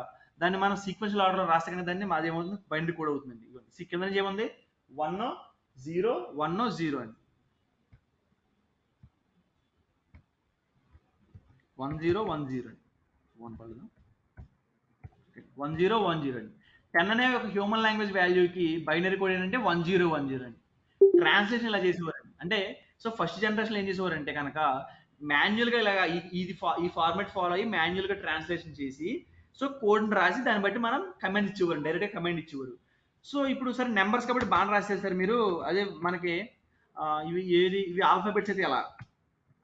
దాన్ని మనం సీక్వెన్షియల్ ఆర్డర్లో రాస్తే కనుక దాన్ని మాది ఏమవుతుంది? బైనరీ కోడ్ అవుతుందండి. కింద నుంచి ఏముంది? 1 0 1 0 అండి. 1 0 1 0 అండి. 1 పడదు. 1 0 1 0 అండి. 10 అనే ఒక హ్యూమన్ లాంగ్వేజ్ వాల్యూకి బైనరీ కోడ్ ఏంటంటే 1 0 1 0 అండి. ట్రాన్స్లేషన్ ఇలా చేసేవారు అంటే సో ఫస్ట్ జనరేషన్ ఏం చేసేవారు అంటే కనుక మాన్యువల్గా ఇలాగా ఈ ఫార్మాట్ ఫాలో అయ్యి మాన్యువల్గా ట్రాన్స్లేషన్ చేసి సో కోడ్ని రాసి దాన్ని బట్టి మనం కమెంట్ ఇచ్చేవారు, డైరెక్ట్గా కమెంట్ ఇచ్చేవారు. సో ఇప్పుడు సరే నెంబర్స్ కాబట్టి బాగా రాసేది సార్ మీరు. అదే మనకి ఇవి ఆల్ఫాబెట్స్ అయితే ఎలా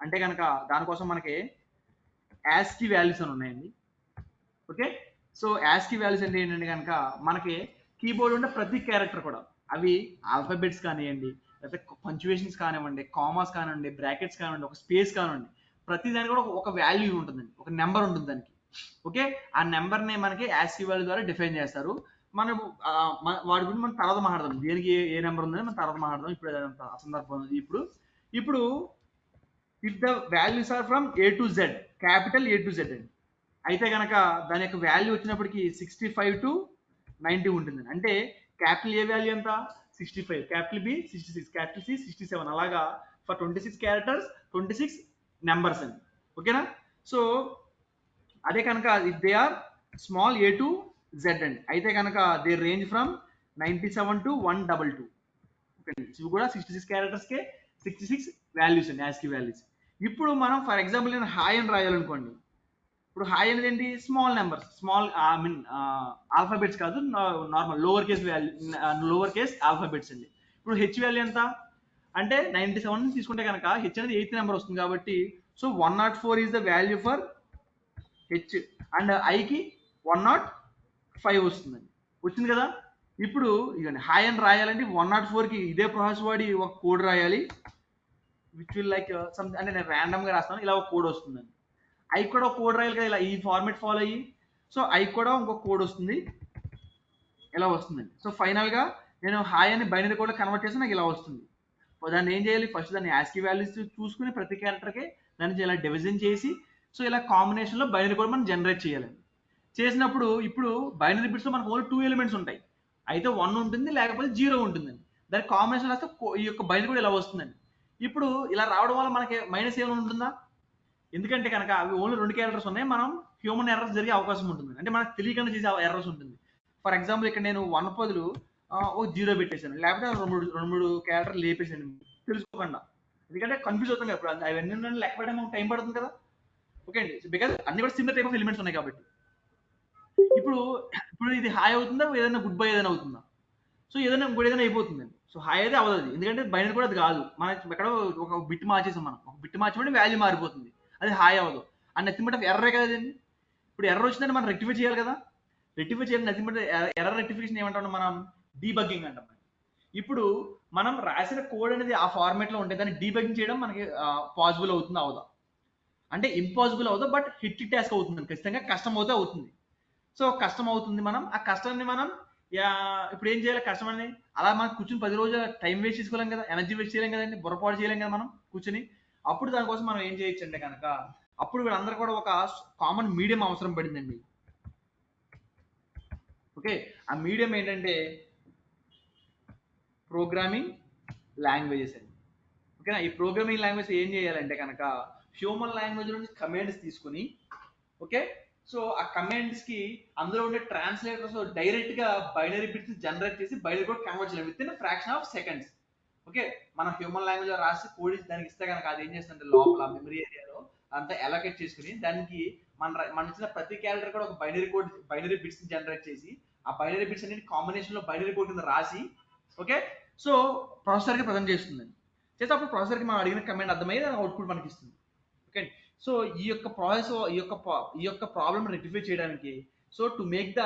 అంటే కనుక దానికోసం మనకి యాస్కీ వాల్యూస్ అని ఉన్నాయండి. ఓకే, సో యాస్కీ వాల్యూస్ అంటే ఏంటంటే కనుక మనకి కీబోర్డ్ ఉండే ప్రతి క్యారెక్టర్ కూడా అవి ఆల్ఫాబెట్స్ కానివ్వండి, లేకపోతే పంచువేషన్స్ కానివ్వండి, కామాస్ కానివ్వండి, బ్రాకెట్స్ కానివ్వండి, ఒక స్పేస్ కానివ్వండి, ప్రతి దానికి కూడా ఒక వాల్యూ ఉంటుందండి, ఒక నెంబర్ ఉంటుంది దానికి. ఓకే, ఆ నెంబర్ని మనకి యాస్కీ వాల్యూ ద్వారా డిఫైన్ చేస్తారు. మనం వాటి గురించి మనం తర్వాత మాట్లాడదాం. దేనికి ఏ నెంబర్ ఉందని మనం తర్వాత మాట్లాడదాం. ఇప్పుడు సందర్భం ఇప్పుడు if the values are from A to Z, capital A to Z అండి, అయితే కనుక దాని యొక్క వాల్యూ వచ్చినప్పటికి 65 to 90 ఉంటుందండి. అంటే క్యాపిటల్ ఏ వాల్యూ ఎంత? 65, క్యాపిటల్ బి 66, క్యాపిటల్ సి 67, అలాగా ఫర్ 26 క్యారెక్టర్స్ 26 నెంబర్స్ అండి. ఓకేనా? సో అదే కనుక if they are small A to Z అండి, అయితే కనుక they range from 97 to 122. Okay, ఇవి కూడా 66 క్యారెక్టర్స్కే 66 వాల్యూస్ అండి, యాస్కీ వాల్యూస్. ఇప్పుడు మనం ఫర్ ఎగ్జాంపుల్ నేను హాయ్ అని రాయాలనుకోండి. ఇప్పుడు హాయ్ అనేది ఏంటి? Small numbers, small I mean alphabets కాదు, normal lower case value, lower case alphabets అండి. ఇప్పుడు హెచ్ వాల్యూ ఎంత అంటే 97 తీసుకుంటే కనుక హెచ్ అనేది 8th నెంబర్ వస్తుంది కాబట్టి so 104 is the value for H and ఐకి 105 వస్తుందండి. వచ్చింది కదా. ఇప్పుడు ఇవ్వండి హాయ్ అని రాయాలంటే 104కి ఇదే ప్రాసెస్ వాడి ఒక కోడ్ రాయాలి, విచ్ విల్ లైక్ సమ్ అంటే నేను ర్యాండమ్గా రాస్తాను, ఇలా ఒక కోడ్ వస్తుందండి. ఐ కూడా ఒక కోడ్ రాయాలి కదా, ఇలా ఈ ఫార్మేట్ ఫాలో అయ్యి. సో ఐ కూడా ఇంకొక కోడ్ వస్తుంది, ఇలా వస్తుందండి. సో ఫైనల్గా నేను హాయ్ అని బైనరీ కోడ్ కన్వర్ట్ చేసి నాకు ఇలా వస్తుంది. దాన్ని ఏం చేయాలి? ఫస్ట్ దాన్ని యాస్కీ వాల్యూస్ చూసుకుని ప్రతి క్యారెక్టర్కి దాన్ని ఇలా డివిజన్ చేసి సో ఇలా కాంబినేషన్లో బైనరీ కోడ్ మనం జనరేట్ చేయాలండి. చేసినప్పుడు ఇప్పుడు బైనరీ బిట్స్లో మనకు ఓన్లీ 2 ఎలిమెంట్స్ ఉంటాయి, అయితే 1 ఉంటుంది లేకపోతే 0 ఉంటుందండి. దాని కాంబినేషన్ రాస్తే ఈ యొక్క బైనరీ కోడ్ ఇలా వస్తుందండి. ఇప్పుడు ఇలా రావడం వల్ల మనకి మైనస్ ఏమైనా ఉంటుందా? ఎందుకంటే కనుక అవి ఓన్లీ 2 క్యారెక్టర్స్ ఉన్నాయి. మనం హ్యూమన్ ఎర్రర్స్ జరిగే అవకాశం ఉంటుంది. అంటే మనకు తెలియకుండా చేసే ఎర్రర్స్ ఉంటుంది. ఫర్ ఎగ్జాంపుల్ ఇక్కడ నేను 1 బదులు ఓ 0 పెట్టేసాను. లేకపోతే 2, 3 క్యారెక్టర్ లేపేసాను తెలుసుకోకుండా. ఎందుకంటే కన్ఫ్యూజ్ అవుతాం కదా! ఇప్పుడు అవన్నీ లెక్క పెట్టడానికి టైం పడుతుంది కదా! ఓకే అండి. బికాజ్ అన్ని కూడా సిమిలర్ టైప్ ఆఫ్ ఎలిమెంట్స్ ఉన్నాయి కాబట్టి. ఇప్పుడు ఇప్పుడు ఇది హాయ్ అవుతుందా? ఏదైనా గుడ్ బై ఏదైనా అవుతుందా? సో ఏదైనా ఇంకోటి ఏదైనా అయిపోతుందండి. సో హాయ్ అయితే అవ్వదు అది. ఎందుకంటే బైనరీ కూడా అది కాదు. మనం ఎక్కడో ఒక బిట్ మార్చేసాం మనం. ఒక బిట్ మార్చమంటే వాల్యూ మారిపోతుంది. అది హాయ్ అవ్వదు. అండ్ నథింగ్ బట్ ఎర్రరే కదా అదండి. ఇప్పుడు ఎర్రర్ వచ్చిందంటే మనం రెక్టిఫై చేయాలి కదా! రెక్టిఫై చేయాలి. నథింగ్ బట్ ఎర్రర్ రెక్టిఫికేషన్ ఏమంటాం మనం? డీబగ్గింగ్ అంటాం. ఇప్పుడు మనం రాసిన కోడ్ అనేది ఆ ఫార్మాట్ లో ఉంటే దాన్ని డీబగ్గింగ్ చేయడం మనకి పాసిబుల్ అవుతుందా అవదా? అంటే ఇంపాసిబుల్ అవుదా, బట్ హిట్ టాస్క్ అవుతుంది. ఖచ్చితంగా కష్టం అవుతే అవుతుంది. సో కష్టం అవుతుంది. మనం ఆ కష్టాన్ని మనం ఇప్పుడు ఏం చేయాలి? కష్టం అని అలా మనం కూర్చొని 10 రోజులు టైం వేస్ట్ చేసుకోలేం కదా, ఎనర్జీ వేస్ట్ చేయలేం కదండి, బుర్రపాటు చేయలేం కదా మనం కూర్చుని. అప్పుడు దానికోసం మనం ఏం చేయొచ్చు అంటే కనుక అప్పుడు వీళ్ళందరూ కూడా ఒక కామన్ మీడియం అవసరం పడిందండి. ఓకే, ఆ మీడియం ఏంటంటే ప్రోగ్రామింగ్ లాంగ్వేజెస్ అండి. ఓకేనా? ఈ ప్రోగ్రామింగ్ లాంగ్వేజ్ ఏం చేయాలంటే కనుక హ్యూమన్ లాంగ్వేజ్ నుంచి కమాండ్స్ తీసుకుని, ఓకే, సో ఆ కమాండ్స్ కి అందులో ఉండే ట్రాన్స్లేటర్స్ డైరెక్ట్ గా బైనరీ బిట్స్ జనరేట్ చేసి బైనరీ కోడ్ కన్వర్ట్ చేయాలి with in fraction of seconds. Okay, మన హ్యూమన్ లాంగ్వేజ్ లో రాసి కోడ్ దానికి ఇస్తే కనుక అది ఏం చేస్తుందంటే లోపల మెమరీ ఏరియాలో అంతా అలొకేట్ చేసుకుని దానికి మన ఇచ్చిన ప్రతి క్యారెక్టర్ కూడా ఒక బైనరీ బిట్స్ జనరేట్ చేసి ఆ బైనరీ బిట్స్ అన్ని కాంబినేషన్ లో బైనరీ కోడ్ కింద రాసి, ఓకే, సో ప్రాసెసర్ కి ప్రజెంట్ చేస్తుందండి. చేస్తే అప్పుడు ప్రాసెసర్ కి మనం అడిగిన కమాండ్ అర్థమయ్యి దాని అవుట్పుట్ మనకి ఇస్తుంది. ఓకే, సో ఈ యొక్క ప్రాసెస్ ఈ యొక్క ప్రాబ్లమ్ రెక్టిఫై చేయడానికి, so to make the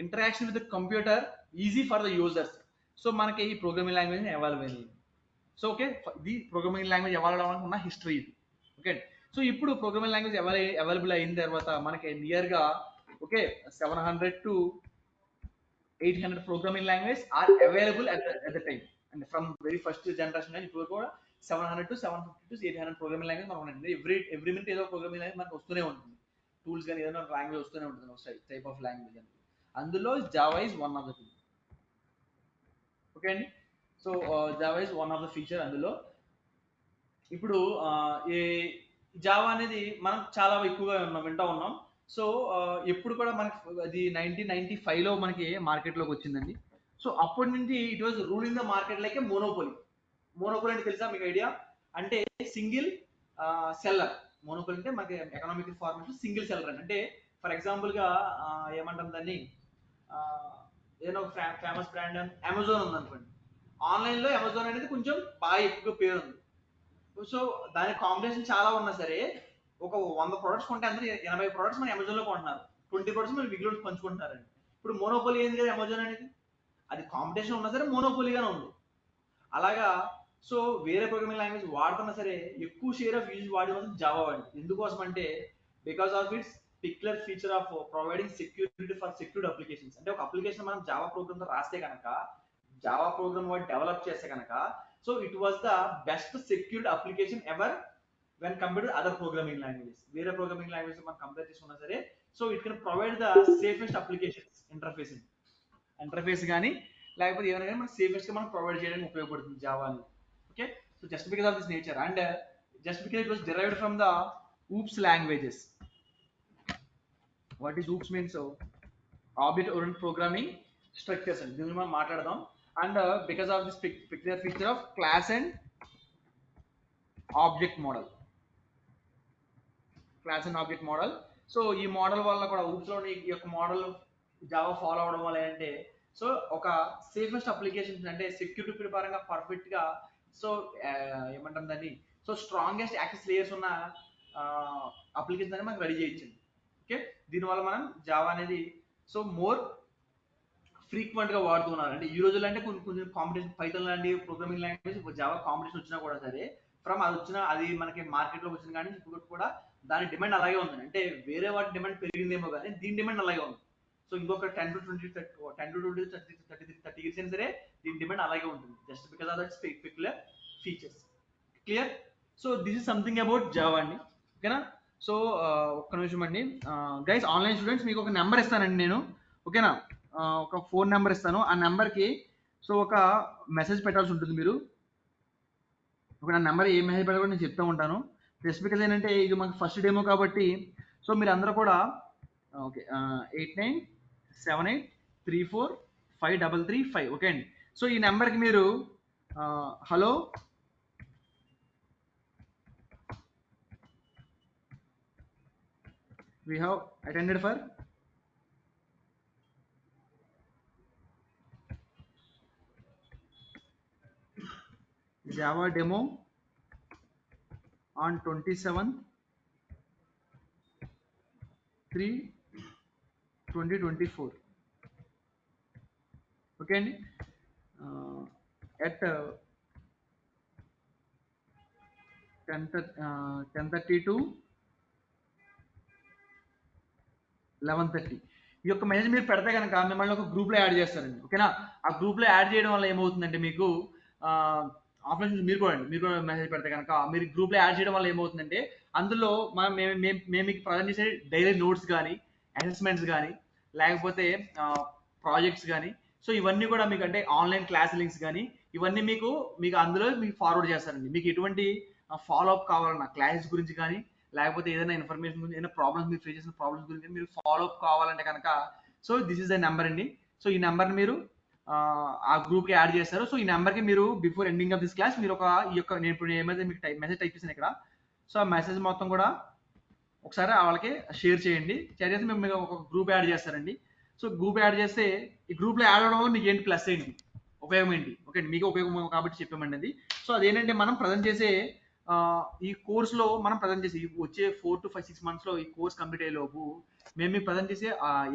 interaction with the computer easy for the users, so మనకి ఈ ప్రోగ్రామింగ్ లాంగ్వేజ్ అవైలబుల్ అయింది. సో ఓకే, ఇది ప్రోగ్రామింగ్ లాంగ్వేజ్ అవైలబుల్ అవ్వడానికి ఉన్న హిస్టరీ ఇది. ఓకే, సో ఇప్పుడు ప్రోగ్రామింగ్ లాంగ్వేజ్ అవైలబుల్ అయిన తర్వాత మనకి నియర్ గా okay 700 to 800 programming language are available at the time. And from very first generation అని ఇప్పుడు కూడా 700 to 750 to 800 ప్రోగ్రామింగ్ లాంగ్వేజ్ మనకు ఉంటుంది. ఎవ్రీ మినిట్ ఏదో ప్రోగ్రామింగ్ లాంగ్వేజ్ మనకు వస్తూనే ఉంటుంది. టూల్స్ కానీ ఏదైనా లాంగ్వేజ్ వస్తూనే ఉంటుంది, టైప్ ఆఫ్ లాంగ్వేజ్ అని. అందులో Java is one of the thing. Okay అండి, so Java is one of the feature అందులో. ఇప్పుడు ఈ జావా అనేది మనం చాలా ఎక్కువగా వింటా ఉన్నాం. సో ఎప్పుడు కూడా మనకి అది 1995 లో మనకి మార్కెట్లోకి వచ్చిందండి. సో అప్పటి నుంచి it was ruling the market like A monopoly. Monopoly అంటే తెలుసా మీకు ఐడియా? అంటే సింగిల్ సెల్లర్. మోనోపోలీ అంటే మనకి ఎకనామిక్ ఫార్మేట్ సింగిల్ సెల్లర్ అంటే ఫర్ ఎగ్జాంపుల్ గా ఏమంటాం దాన్ని, ఏదైనా ఒక ఫేమస్ బ్రాండ్ అమెజాన్ ఉంది అనుకోండి. ఆన్లైన్ లో అమెజాన్ అనేది కొంచెం బాగా ఎక్కువ పేరు ఉంది. సో దాని కాంబినేషన్ చాలా ఉన్నా సరే ఒక 100 ప్రొడక్ట్స్ కొంటే అందరూ 80 ప్రొడక్ట్స్ మన అమెజాన్ లో కొంటున్నారు, 20 ప్రొడక్ట్స్ మన బిగ్ లోన్స్ పంచుకుంటున్నారండి. ఇప్పుడు మోనోపోలీ ఏంది కదా అమెజాన్ అనేది, అది కాంపిటీషన్ ఉన్నా సరే మోనోపోలీగానే ఉంది. అలాగా సో వేరే ప్రోగ్రామింగ్ లాంగ్వేజ్ వాడుతున్నా సరే ఎక్కువ షేర్ ఆఫ్ యూజ్ వాడే మాత్రం జావా వాడి. ఎందుకోసం అంటే because of it's peculiar feature of providing security for secured applications. అంటే ఒక అప్లికేషన్ మనం జావా ప్రోగ్రామ్ తో రాస్తే కనుక, జావా ప్రోగ్రామ్ వాడి డెవలప్ చేస్తే కనుక, so it was the best secured application ever when compared to other programming languages. వేరే ప్రోగ్రామింగ్ లాంగ్వేజ్ మనం కంపేర్ చేసుకున్నా సరే, so it can provide the safest applications interface కానీ లేకపోతే ఏమైనా కానీ మనకి సేఫెస్ట్ గా మనం ప్రొవైడ్ చేయడానికి ఉపయోగపడుతుంది జావా అని. Okay, so just because of this nature and just because it was derived from the oops languages. What is oops means? Object oriented programming structures అండి. దీన్ని మనం మాట్లాడదాం. And because of this peculiar feature of class and object model. Class and object model. So ఈ model వల్ల కూడా oops లో ఈ యొక్క మోడల్ జావా ఫాలో అవడం వల్ల ఏంటంటే సో ఒక సేఫెస్ట్ అప్లికేషన్స్ అంటే సెక్యూరిటీ పరంగా పర్ఫెక్ట్ గా, సో ఏమంటాం దాన్ని, సో స్ట్రాంగెస్ట్ యాక్సెస్ లేయర్స్ ఉన్న అప్లికేషన్ అనేది మనకు రెడీ చేయించింది. ఓకే, దీనివల్ల మనం జావా అనేది సో మోర్ ఫ్రీక్వెంట్ గా వాడుతున్నారు. అంటే ఈ రోజుల్లో అంటే కొన్ని కాంపిటీషన్ పైథాన్ లాంటి ప్రోగ్రామింగ్ లాంగ్వేజ్ జావా కాంపిటీషన్ వచ్చినా కూడా సరే, ఫ్రమ్ అది మనకి మార్కెట్ లో వచ్చిన కానీ ఇప్పుడు కూడా దాని డిమాండ్ అలాగే ఉంది. అంటే వేరే వాటి డిమాండ్ పెరిగిందేమో కానీ దీని డిమాండ్ అలాగే ఉంది. సో ఇంకొక 10 to 20 30 ఇయర్స్ అయినా సరే దీని డిమాండ్ అలాగే ఉంటుంది, just because of that particular features. Clear? So this is something about Java అండి. ఓకేనా? సో ఒక్క నిమిషం అండి గైస్, ఆన్లైన్ స్టూడెంట్స్ మీకు ఒక నెంబర్ ఇస్తానండి నేను. ఓకేనా? ఒక ఫోన్ నెంబర్ ఇస్తాను. ఆ నెంబర్కి సో ఒక మెసేజ్ పెట్టాల్సి ఉంటుంది. మీరు ఒక నా నెంబర్ ఏ మెసేజ్ పెట్టాలో నేను చెప్తూ ఉంటాను. జస్ట్ బికాజ్ ఏంటంటే ఇది మాకు ఫస్ట్ డెమో కాబట్టి సో మీరు అందరూ కూడా ఓకే 8978345335 ఓకే అండి. సో ఈ నెంబర్కి మీరు hello we have attended for Java demo on 27/3/2024 okay అండి at 10:30 to 11:30 ఈ యొక్క మెసేజ్ మీరు పెడితే కనుక మిమ్మల్ని ఒక గ్రూప్లో యాడ్ చేస్తారండి. ఓకేనా? ఆ గ్రూప్లో యాడ్ చేయడం వల్ల ఏమవుతుందంటే మీకు ఆఫ్లైన్ మీరు కూడా మెసేజ్ పెడితే కనుక మీరు గ్రూప్లో యాడ్ చేయడం వల్ల ఏమవుతుందంటే అందులో మేము మీకు ప్రజెంట్ చేసే డైలీ నోట్స్ కానీ అసెస్మెంట్స్ కానీ లేకపోతే ప్రాజెక్ట్స్ కానీ సో ఇవన్నీ కూడా మీకు అంటే ఆన్లైన్ క్లాస్ లింక్స్ కానీ ఇవన్నీ మీకు అందులో మీకు ఫార్వర్డ్ చేస్తారండి. మీకు ఎటువంటి ఫాలో అప్ కావాలన్నా క్లాసెస్ గురించి కానీ లేకపోతే ఏదైనా ఇన్ఫర్మేషన్ గురించి ఏదైనా ప్రాబ్లమ్స్ మీరు ఫేస్ చేసిన ప్రాబ్లమ్స్ గురించి మీరు ఫాలో అప్ కావాలంటే కనుక so this is the number అండి. సో ఈ నెంబర్ని మీరు ఆ గ్రూప్కి యాడ్ చేస్తారు. సో ఈ నెంబర్కి మీరు before ending of this class మీరు ఈ యొక్క నేను ఇప్పుడు ఏమైతే మీకు మెసేజ్ టైప్ చేశాను ఇక్కడ సో ఆ మెసేజ్ మొత్తం కూడా ఒకసారి వాళ్ళకి షేర్ చేయండి. షేర్ చేసి మేము ఒక గ్రూప్ యాడ్ చేస్తారండి. సో గ్రూప్ యాడ్ చేస్తే ఈ గ్రూప్లో యాడ్ అవడం వల్ల మీకు ఏంటి ప్లస్ ఏంటి ఉపయోగం ఏంటి ఓకే అండి మీకు ఉపయోగం కాబట్టి చెప్పామండి అది. సో అదేంటంటే మనం ప్రజెంట్ చేసే ఈ కోర్సులో మనం ప్రజెంట్ చేసి వచ్చే 4 to 5-6 months లో ఈ కోర్స్ కంప్లీట్ అయ్యేలోపు మేము మీకు ప్రజెంట్ చేసే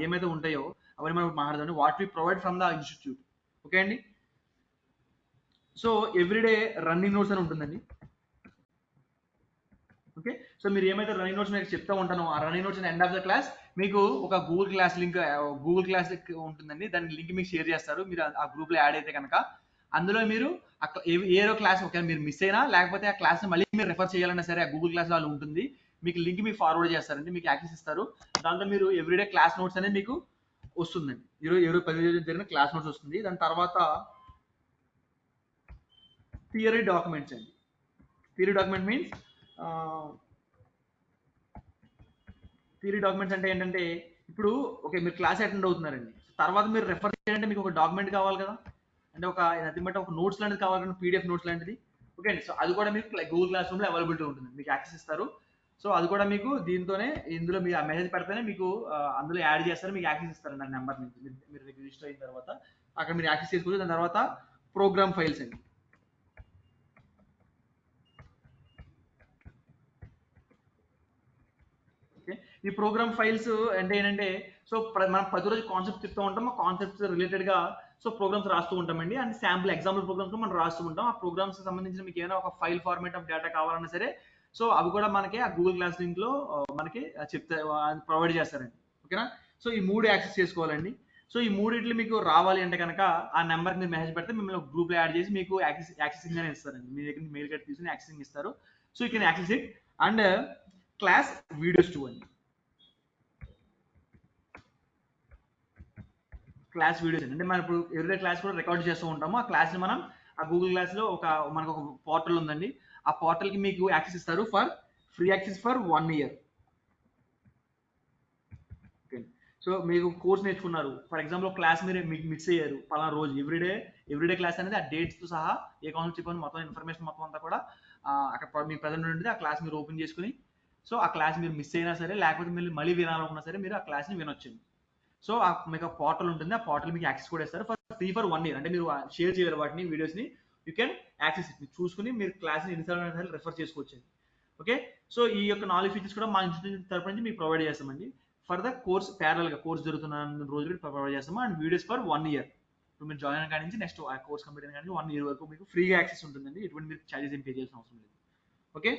ఏమైతే ఉంటాయో అవన్నీ మనం మాట్లాడదాం. What we provide from the institute okay అండి. సో ఎవ్రీడే రన్నింగ్ నోట్స్ అని ఉంటుందండి. ఓకే సో మీరు ఏమైతే రన్నింగ్ నోట్స్ మీకు చెప్తా ఉంటానో ఆ running notes end of the class మీకు ఒక గూగుల్ క్లాస్ ఉంటుందండి. దాని లింక్ మీకు షేర్ చేస్తారు. మీరు ఆ గ్రూప్లో యాడ్ అయితే కనుక అందులో మీరు ఏదో క్లాస్ ఒకవేళ మీరు మిస్ అయినా లేకపోతే ఆ క్లాస్ మళ్ళీ మీరు రెఫర్ చేయాలన్నా సరే ఆ గూగుల్ క్లాస్ వాళ్ళు ఉంటుంది. మీకు లింక్ మీకు ఫార్వర్డ్ చేస్తారండి. మీకు యాక్సెస్ ఇస్తారు. దాంట్లో మీరు ఎవ్రీడే క్లాస్ నోట్స్ అనేది మీకు వస్తుందండి. 10 జరిగిన క్లాస్ నోట్స్ వస్తుంది. దాని తర్వాత థియరీ డాక్యుమెంట్స్ అండి. Theory document means theory documents అంటే ఏంటంటే ఇప్పుడు ఓకే మీరు క్లాస్ అటెండ్ అవుతున్నారండి. తర్వాత మీరు రెఫర్ చేయాలంటే మీకు ఒక డాక్యుమెంట్ కావాలి కదా అంటే ఒక నథింగ్ బట్ ఒక నోట్స్ లాంటిది కావాలి కదా పీడిఎఫ్ నోట్స్ లాంటిది ఓకే అండి. సో అది కూడా మీకు గూగుల్ క్లాస్ రూమ్లో అవైలబిలిటీ ఉంటుంది. మీకు యాక్సెస్ ఇస్తారు. సో అది కూడా మీకు దీంతోనే ఇందులో మీరు ఆ మెసేజ్ పెడితేనే మీకు అందులో యాడ్ చేస్తారు. మీకు యాక్సెస్ ఇస్తారండి ఆ నెంబర్ నుంచి మీరు రిజిస్టర్ అయిన తర్వాత అక్కడ మీరు యాక్సెస్ చేసుకోవచ్చు. దాని తర్వాత ప్రోగ్రామ్ ఫైల్స్ అండి. ఈ ప్రోగ్రామ్ ఫైల్స్ అంటే ఏంటంటే సో మనం ప్రతిరోజు కాన్సెప్ట్ చెప్తూ ఉంటాం. ఆ కాన్సెప్ట్స్ రిలేటెడ్గా సో ప్రోగ్రామ్స్ రాస్తూ ఉంటామండి. అండ్ శాంపుల్ ఎగ్జాంపుల్ ప్రోగ్రామ్స్ మనం రాస్తూ ఉంటాం. ఆ ప్రోగ్రామ్స్ సంబంధించిన మీకు ఏమైనా ఒక ఫైల్ ఫార్మేట్ ఆఫ్ డేటా కావాలన్నా సరే సో అవి కూడా మనకి ఆ గూగుల్ క్లాస్ లింక్లో మనకి ప్రొవైడ్ చేస్తారండి. ఓకేనా? సో ఈ 3 యాక్సెస్ చేసుకోవాలండి. సో ఈ 3 మీకు రావాలి అంటే కనుక ఆ నెంబర్కి మీరు మెసేజ్ పెడితే మిమ్మల్ని గ్రూప్లో యాడ్ చేసి మీకు యాక్సెసింగ్ అని ఇస్తారండి. మీ దగ్గర మెయిల్ కట్ తీసుకుని యాక్సెసింగ్ ఇస్తారు. So you can access it and class videos two అండి. క్లాస్ వీడియోస్ అంటే మనం ఇప్పుడు ఎవ్రీడే క్లాస్ కూడా రికార్డ్ చేస్తూ ఉంటాము. ఆ క్లాస్ని మనం ఆ గూగుల్ క్లాస్లో మనకు ఒక పోర్టల్ ఉందండి. ఆ పోర్టల్కి మీకు యాక్సెస్ ఇస్తారు for free access for 1 year. Okay so మీకు కోర్స్ నేర్చుకున్నారు ఫర్ ఎగ్జాంపుల్ క్లాస్ మీరు మీకు మిస్ అయ్యారు పలానా రోజు ఎవ్రీడే క్లాస్ అనేది ఆ డేట్స్తో సహా ఏ కాన్సెప్ట్ చెప్పని మొత్తం ఇన్ఫర్మేషన్ మొత్తం అంతా కూడా అక్కడ మీ ప్రజెంట్ ఉంటుంది. ఆ క్లాస్ మీరు ఓపెన్ చేసుకుని సో ఆ క్లాస్ మీరు మిస్ అయినా సరే లేకపోతే మీరు మళ్ళీ వినాలనుకున్నా సరే మీరు ఆ క్లాస్ని వినొచ్చండి. సో మీకు ఆ పోర్టల్ ఉంటుంది. ఆ పోర్టల్ మీకు యాక్సెస్ కూడా ఇస్తారు ఫ్రీ ఫర్ 1 year. అంటే మీరు షేర్ చేయరు వాటిని వీడియోస్ని యూ కెన్ యాక్సెస్ మీరు చూసుకుని మీరు క్లాస్ని ఎన్నిసార్లు రెఫర్ చేసుకోవచ్చు. ఓకే సో ఈ యొక్క 4 ఫీచర్స్ కూడా మా ఇన్స్టిట్యూట్ తరపు నుంచి మీకు ప్రొవైడ్ చేస్తామండి. ఫర్ ద కోర్స్ ప్యారల్గా కోర్స్ జరుగుతున్న రోజులు ప్రొవైడ్ చేస్తాము. And videos for 1 year. ఇప్పుడు మీరు జాయిన్ అయిన కాడి నుంచి నెక్స్ట్ ఆ కోర్స్ కంప్లీట్ అయిన కానీ 1 year వరకు మీకు ఫ్రీగా యాక్సెస్ ఉంటుందండి. ఎటువంటి మీరు ఛార్జెస్ ఏం పే చేయాల్సిన అవసరం లేదు. ఓకే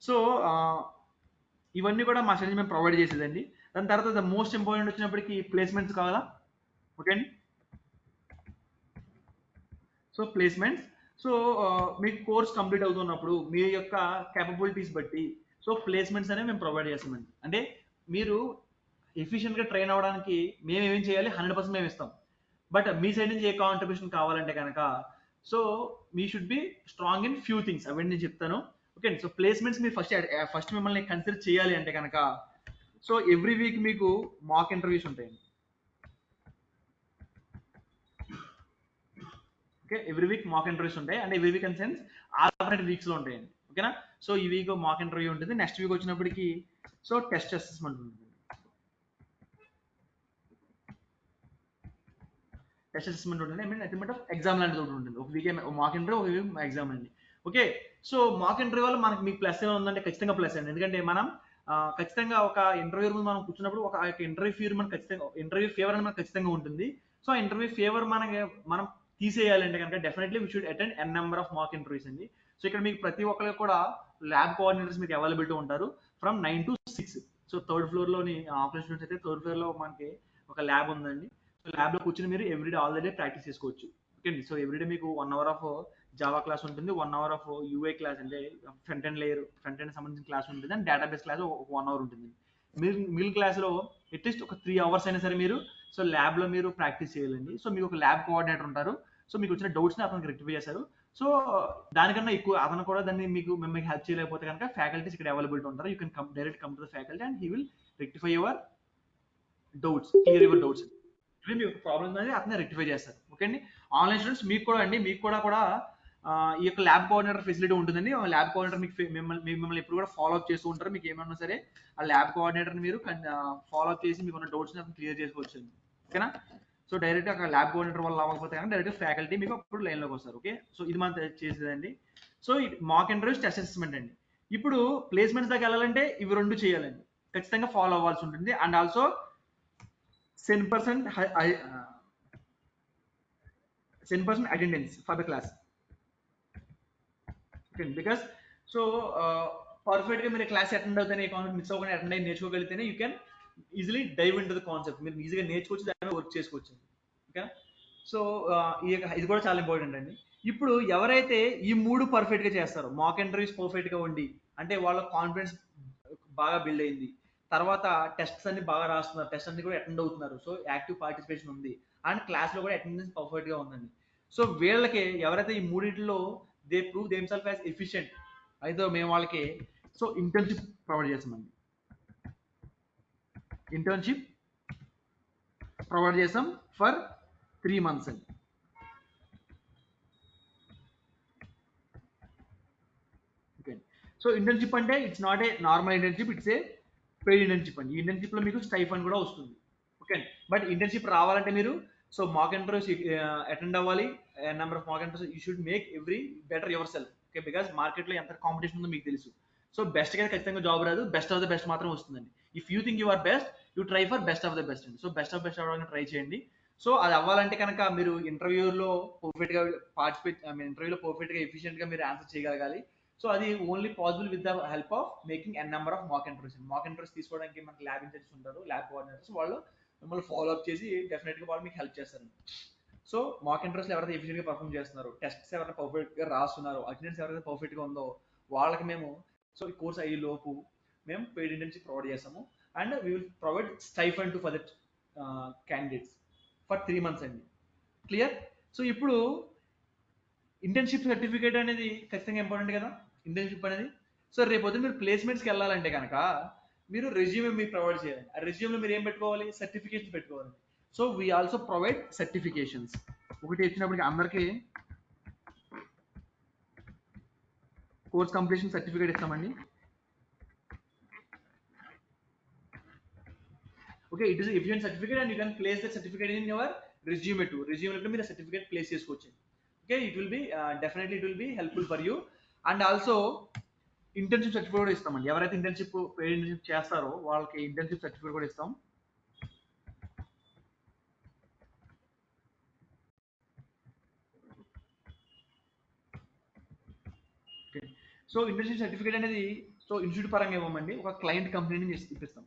సో ఇవన్నీ కూడా మా సైడ్ మేము ప్రొవైడ్ చేసేదండి. దాని తర్వాత ద మోస్ట్ ఇంపార్టెంట్ వచ్చినప్పటికీ ప్లేస్మెంట్స్ కావాలా ఓకే అండి. సో ప్లేస్మెంట్స్ సో మీకు కోర్స్ కంప్లీట్ అవుతున్నప్పుడు మీ యొక్క క్యాపబిలిటీస్ బట్టి సో ప్లేస్మెంట్స్ అనేవి మేము ప్రొవైడ్ చేస్తామండి. అంటే మీరు ఎఫిషియెంట్గా ట్రైన్ అవ్వడానికి మేము ఏమేం చేయాలి 100% మేము ఇస్తాం. బట్ మీ సైడ్ నుంచి ఏ కాంట్రిబ్యూషన్ కావాలంటే కనుక so me should be strong in few things అవన్నీ నేను చెప్తాను. ఓకే అండి. సో ప్లేస్మెంట్స్ మీరు ఫస్ట్ మిమ్మల్ని కన్సిడర్ చేయాలి అంటే కనుక సో ఎవ్రీ వీక్ మీకు మాక్ ఇంటర్వ్యూస్ ఉంటాయండి. Okay, every week mock interviews ఉంటాయి. అంటే every week in sense alternate weeks లో ఉంటాయండి. ఓకేనా. సో ఈ వీక్ మాక్ ఇంటర్వ్యూ ఉంటుంది. నెక్స్ట్ వీక్ వచ్చినప్పటికి సో టెస్ట్ అసెస్మెంట్ ఉంటుంది. టెస్ట్ అసెస్మెంట్ ఉంటుంది. I mean assessment of exam లాంటిది ఒకటి ఉంటుంది. ఒక వీక్ మాక్ ఇంటర్వ్యూ, ఒక వీక్ ఎగ్జామ్ అండి. ఓకే, సో మాక్ ఇంటర్వ్యూ వల్ల మనకి మీకు ప్లస్ ఏమైనా ఉందంటే ఖచ్చితంగా ప్లస్ అండి. ఎందుకంటే మనం ఖచ్చితంగా ఒక ఇంటర్వ్యూ ముందు మనం కూర్చున్నప్పుడు ఒక ఇంటర్వ్యూ ఫీవర్ మనకు ఖచ్చితంగా ఇంటర్వ్యూ ఫేవర్ అనేది మనకు ఖచ్చితంగా ఉంటుంది. సో ఆ ఇంటర్వ్యూ ఫేవర్ మనం తీసేయాలంటే కనుక definitely we should attend N number of mock interviews అండి. సో ఇక్కడ మీకు ప్రతి ఒక్కరికి కూడా ల్యాబ్ కోఆర్డినేటర్స్ మీకు అవైలబిలిటీ ఉంటారు from 9 to 6. So third floor లోని ఆపరేషన్స్ అయితే థర్డ్ ఫ్లోర్ లో మనకి ఒక ల్యాబ్ ఉందండి. సో ల్యాబ్ లో కూర్చొని మీరు ఎవ్రీడే ఆల్రెడీ ప్రాక్టీస్ చేసుకోవచ్చు. ఓకే అండి. సో ఎవ్రీడే మీకు 1 అవర్ ఆఫ్ జావా క్లాస్ ఉంటుంది, 1 అవర్ ఆఫ్ యూఐ క్లాస్ అంటే front end layer front end సంబంధించిన క్లాస్ ఉంటుంది, అండ్ డేటాబేస్ క్లాస్ ఒక 1 అవర్ ఉంటుంది. మిడిల్ క్లాస్ లో అట్లీస్ట్ ఒక 3 అవర్స్ అయినా సరే మీరు సో ల్యాబ్ లో మీరు ప్రాక్టీస్ చేయాలండి. సో మీకు ఒక ల్యాబ్ కోఆర్డినేటర్ ఉంటారు. సో మీకు వచ్చిన డౌట్స్ ని అతనికి రెక్టిఫై చేస్తారు. సో దానికన్నా ఎక్కువ అతను కూడా దాన్ని మిమ్మల్ని హెల్ప్ చేయలేకపోతే కనుక ఫ్యాకల్టీస్ ఇక్కడ అవైలబిలిటీ ఉంటారు. You can direct come to the faculty and he will rectify your doubts, clear your doubts. ఇవి మీ యొక్క ప్రాబ్లమ్స్ అనేది అతనే రెక్టిఫై చేస్తారు. ఓకే అండి. ఆన్లైన్ స్టూడెంట్స్ మీకు కూడా అండి, మీకు కూడా ఈ యొక్క ల్యాబ్ కోఆర్డినేటర్ ఫెసిలిటీ ఉంటుందండి. ల్యాబ్ కోఆర్డినేటర్ మీకు మిమ్మల్ని ఎప్పుడు కూడా ఫాలో అప్ చేస్తూ ఉంటారు. మీకు ఏమన్నా సరే ఆ ల్యాబ్ కోఆర్డినేటర్ని మీరు ఫాలో అప్ చేసి మీకు ఉన్న డౌట్స్ క్లియర్ చేసుకోవచ్చు. ఓకేనా. సో డైరెక్ట్ అక్కడ ల్యాబ్ కోఆర్డినేటర్ వల్ల అవ్వకపోతే కానీ డైరెక్ట్ ఫ్యాకల్టీ మీకు అప్పుడు లైన్లోకి వస్తారు. ఓకే, సో ఇది మనం చేసేదండి. So mock interviews, test assessment అండి. ఇప్పుడు ప్లేస్మెంట్స్ దాకా వెళ్ళాలంటే ఇవి రెండు చేయాలండి, ఖచ్చితంగా ఫాలో అవ్వాల్సి ఉంటుంది. And also 10% attendance for the class. Okay, because so perfect గా మీరు క్లాస్ అటెండ్ అవుతానే కాన్సెప్ట్ మిస్ అవ్వకుండా అటెండ్ అయ్యి నేర్చుకోగలిగితేనే you can easily dive into the concept. మీరు ఈజీగా నేర్చుకోవచ్చు, దాని వర్క్ చేసుకోవచ్చు. ఓకే, సో ఇది కూడా చాలా ఇంపార్టెంట్ అండి. ఇప్పుడు ఎవరైతే ఈ మూడు పర్ఫెక్ట్ గా చేస్తారో, మాక్ ఇంటర్వ్యూస్ పర్ఫెక్ట్ గా ఉండి అంటే వాళ్ళ కాన్ఫిడెన్స్ బాగా బిల్డ్ అయింది, తర్వాత టెస్ట్స్ అన్ని బాగా రాస్తున్నారు, టెస్ట్ అన్ని కూడా అటెండ్ అవుతున్నారు, సో యాక్టివ్ పార్టిసిపేషన్ ఉంది, అండ్ క్లాస్ లో కూడా అటెండెన్స్ పర్ఫెక్ట్ గా ఉందండి. సో వీళ్ళకి ఎవరైతే ఈ మూడింటిలో they prove them self as efficient అయితే మేము వాళ్ళకి సో ఇంటర్న్షిప్ ప్రొవైడ్ చేస్తామండి. ఇంటర్న్షిప్ ప్రొవైడ్ చేస్తాం ఫర్ 3 months అండి. ఓకే, సో ఇంటర్న్షిప్ అంటే it's not a normal internship, it's a paid internship అండి. ఈ ఇంటర్న్షిప్ లో మీకు స్టైఫండ్ కూడా వస్తుంది. ఓకే, బట్ ఇంటర్న్షిప్ రావాలంటే మీరు సో మాక్ ఇంటర్వ్యూస్ అటెండ్ అవ్వాలి. Number of mock interviews you should make every better your self. Okay, because market లో ఎంత కాంపిటీషన్ ఉందో మీకు తెలుసు. సో బెస్ట్ గా ఖచ్చితంగా జాబ్ రాదు, బెస్ట్ ఆఫ్ ద బెస్ట్ మాత్రం వస్తుందండి. If you think you are best, you try for best of the best అండి. సో బెస్ట్ ఆఫ్ బెస్ట్ అవ్వడానికి ట్రై చేయండి. సో అది అవ్వాలంటే కనుక మీరు ఇంటర్వ్యూలో పర్ఫెక్ట్ గా పార్టిసిపేట్ ఇంటర్వ్యూలో పర్ఫెక్ట్ గా ఎఫిషియెంట్ గా మీరు ఆన్సర్ చేయగలగాలి. సో అది only possible with the help of making N number of mock interviews. Mock interviews తీసుకోవడానికి మనకి ల్యాబ్ ఇంజనీర్స్ ఉంటారు, ల్యాబ్ కోఆర్డినేటర్స్, వాళ్ళు మిమ్మల్ని ఫాలో అప్ చేసి డెఫినెట్ గా వాళ్ళు మీకు హెల్ప్ చేస్తారు. సో మాక్ ఇంటర్వ్యూస్ ఎవరైతే ఎఫిషియెంట్ గా పర్ఫార్మ్ చేస్తున్నారు, టెస్ట్స్ ఎవరైతే పర్ఫెక్ట్ గా రాస్తున్నారు, అటెండెన్స్ ఎవరైతే పర్ఫెక్ట్ గా ఉందో వాళ్ళకి మేము సో ఈ కోర్స్ అయ్యే లోపు మేము పెయిడ్ ఇంటర్న్షిప్ ప్రొవైడ్ చేస్తాము. And we will provide stipend to for that candidates for 3 months అండి. క్లియర్. సో ఇప్పుడు ఇంటర్న్షిప్ సర్టిఫికేట్ అనేది ఖచ్చితంగా ఇంపార్టెంట్ కదా, ఇంటర్న్షిప్ అనేది. సో రేపు మీరు ప్లేస్మెంట్స్కి వెళ్ళాలంటే కనుక మీరు రెజ్యూమే మీరు ప్రొవైడ్ చేయాలి. ఆ రెజ్యూమ్లో మీరు ఏం పెట్టుకోవాలి, సర్టిఫికేషన్ పెట్టుకోవాలి. So we also provide certifications. ఒకటి వచ్చినప్పటికి అందరికీ కోర్స్ కంప్లీషన్ సర్టిఫికేట్ ఇస్తామండి. Okay, it is efficient certificate and you can place the certificate in your resume to. Resume మీరు సర్టిఫికేట్ ప్లేస్ చేసుకోవచ్చు. Okay, it will be definitely it will be helpful for you. And also internship certificate కూడా ఇస్తామండి. ఎవరైతే internship చేస్తారో వాళ్ళకి internship certificate కూడా ఇస్తాం. So internship certificate అనేది సో ఇన్స్టిట్యూట్ పరంగా ఇవ్వమండి, ఒక క్లయింట్ కంపెనీ నుంచి ఇప్పిస్తాం.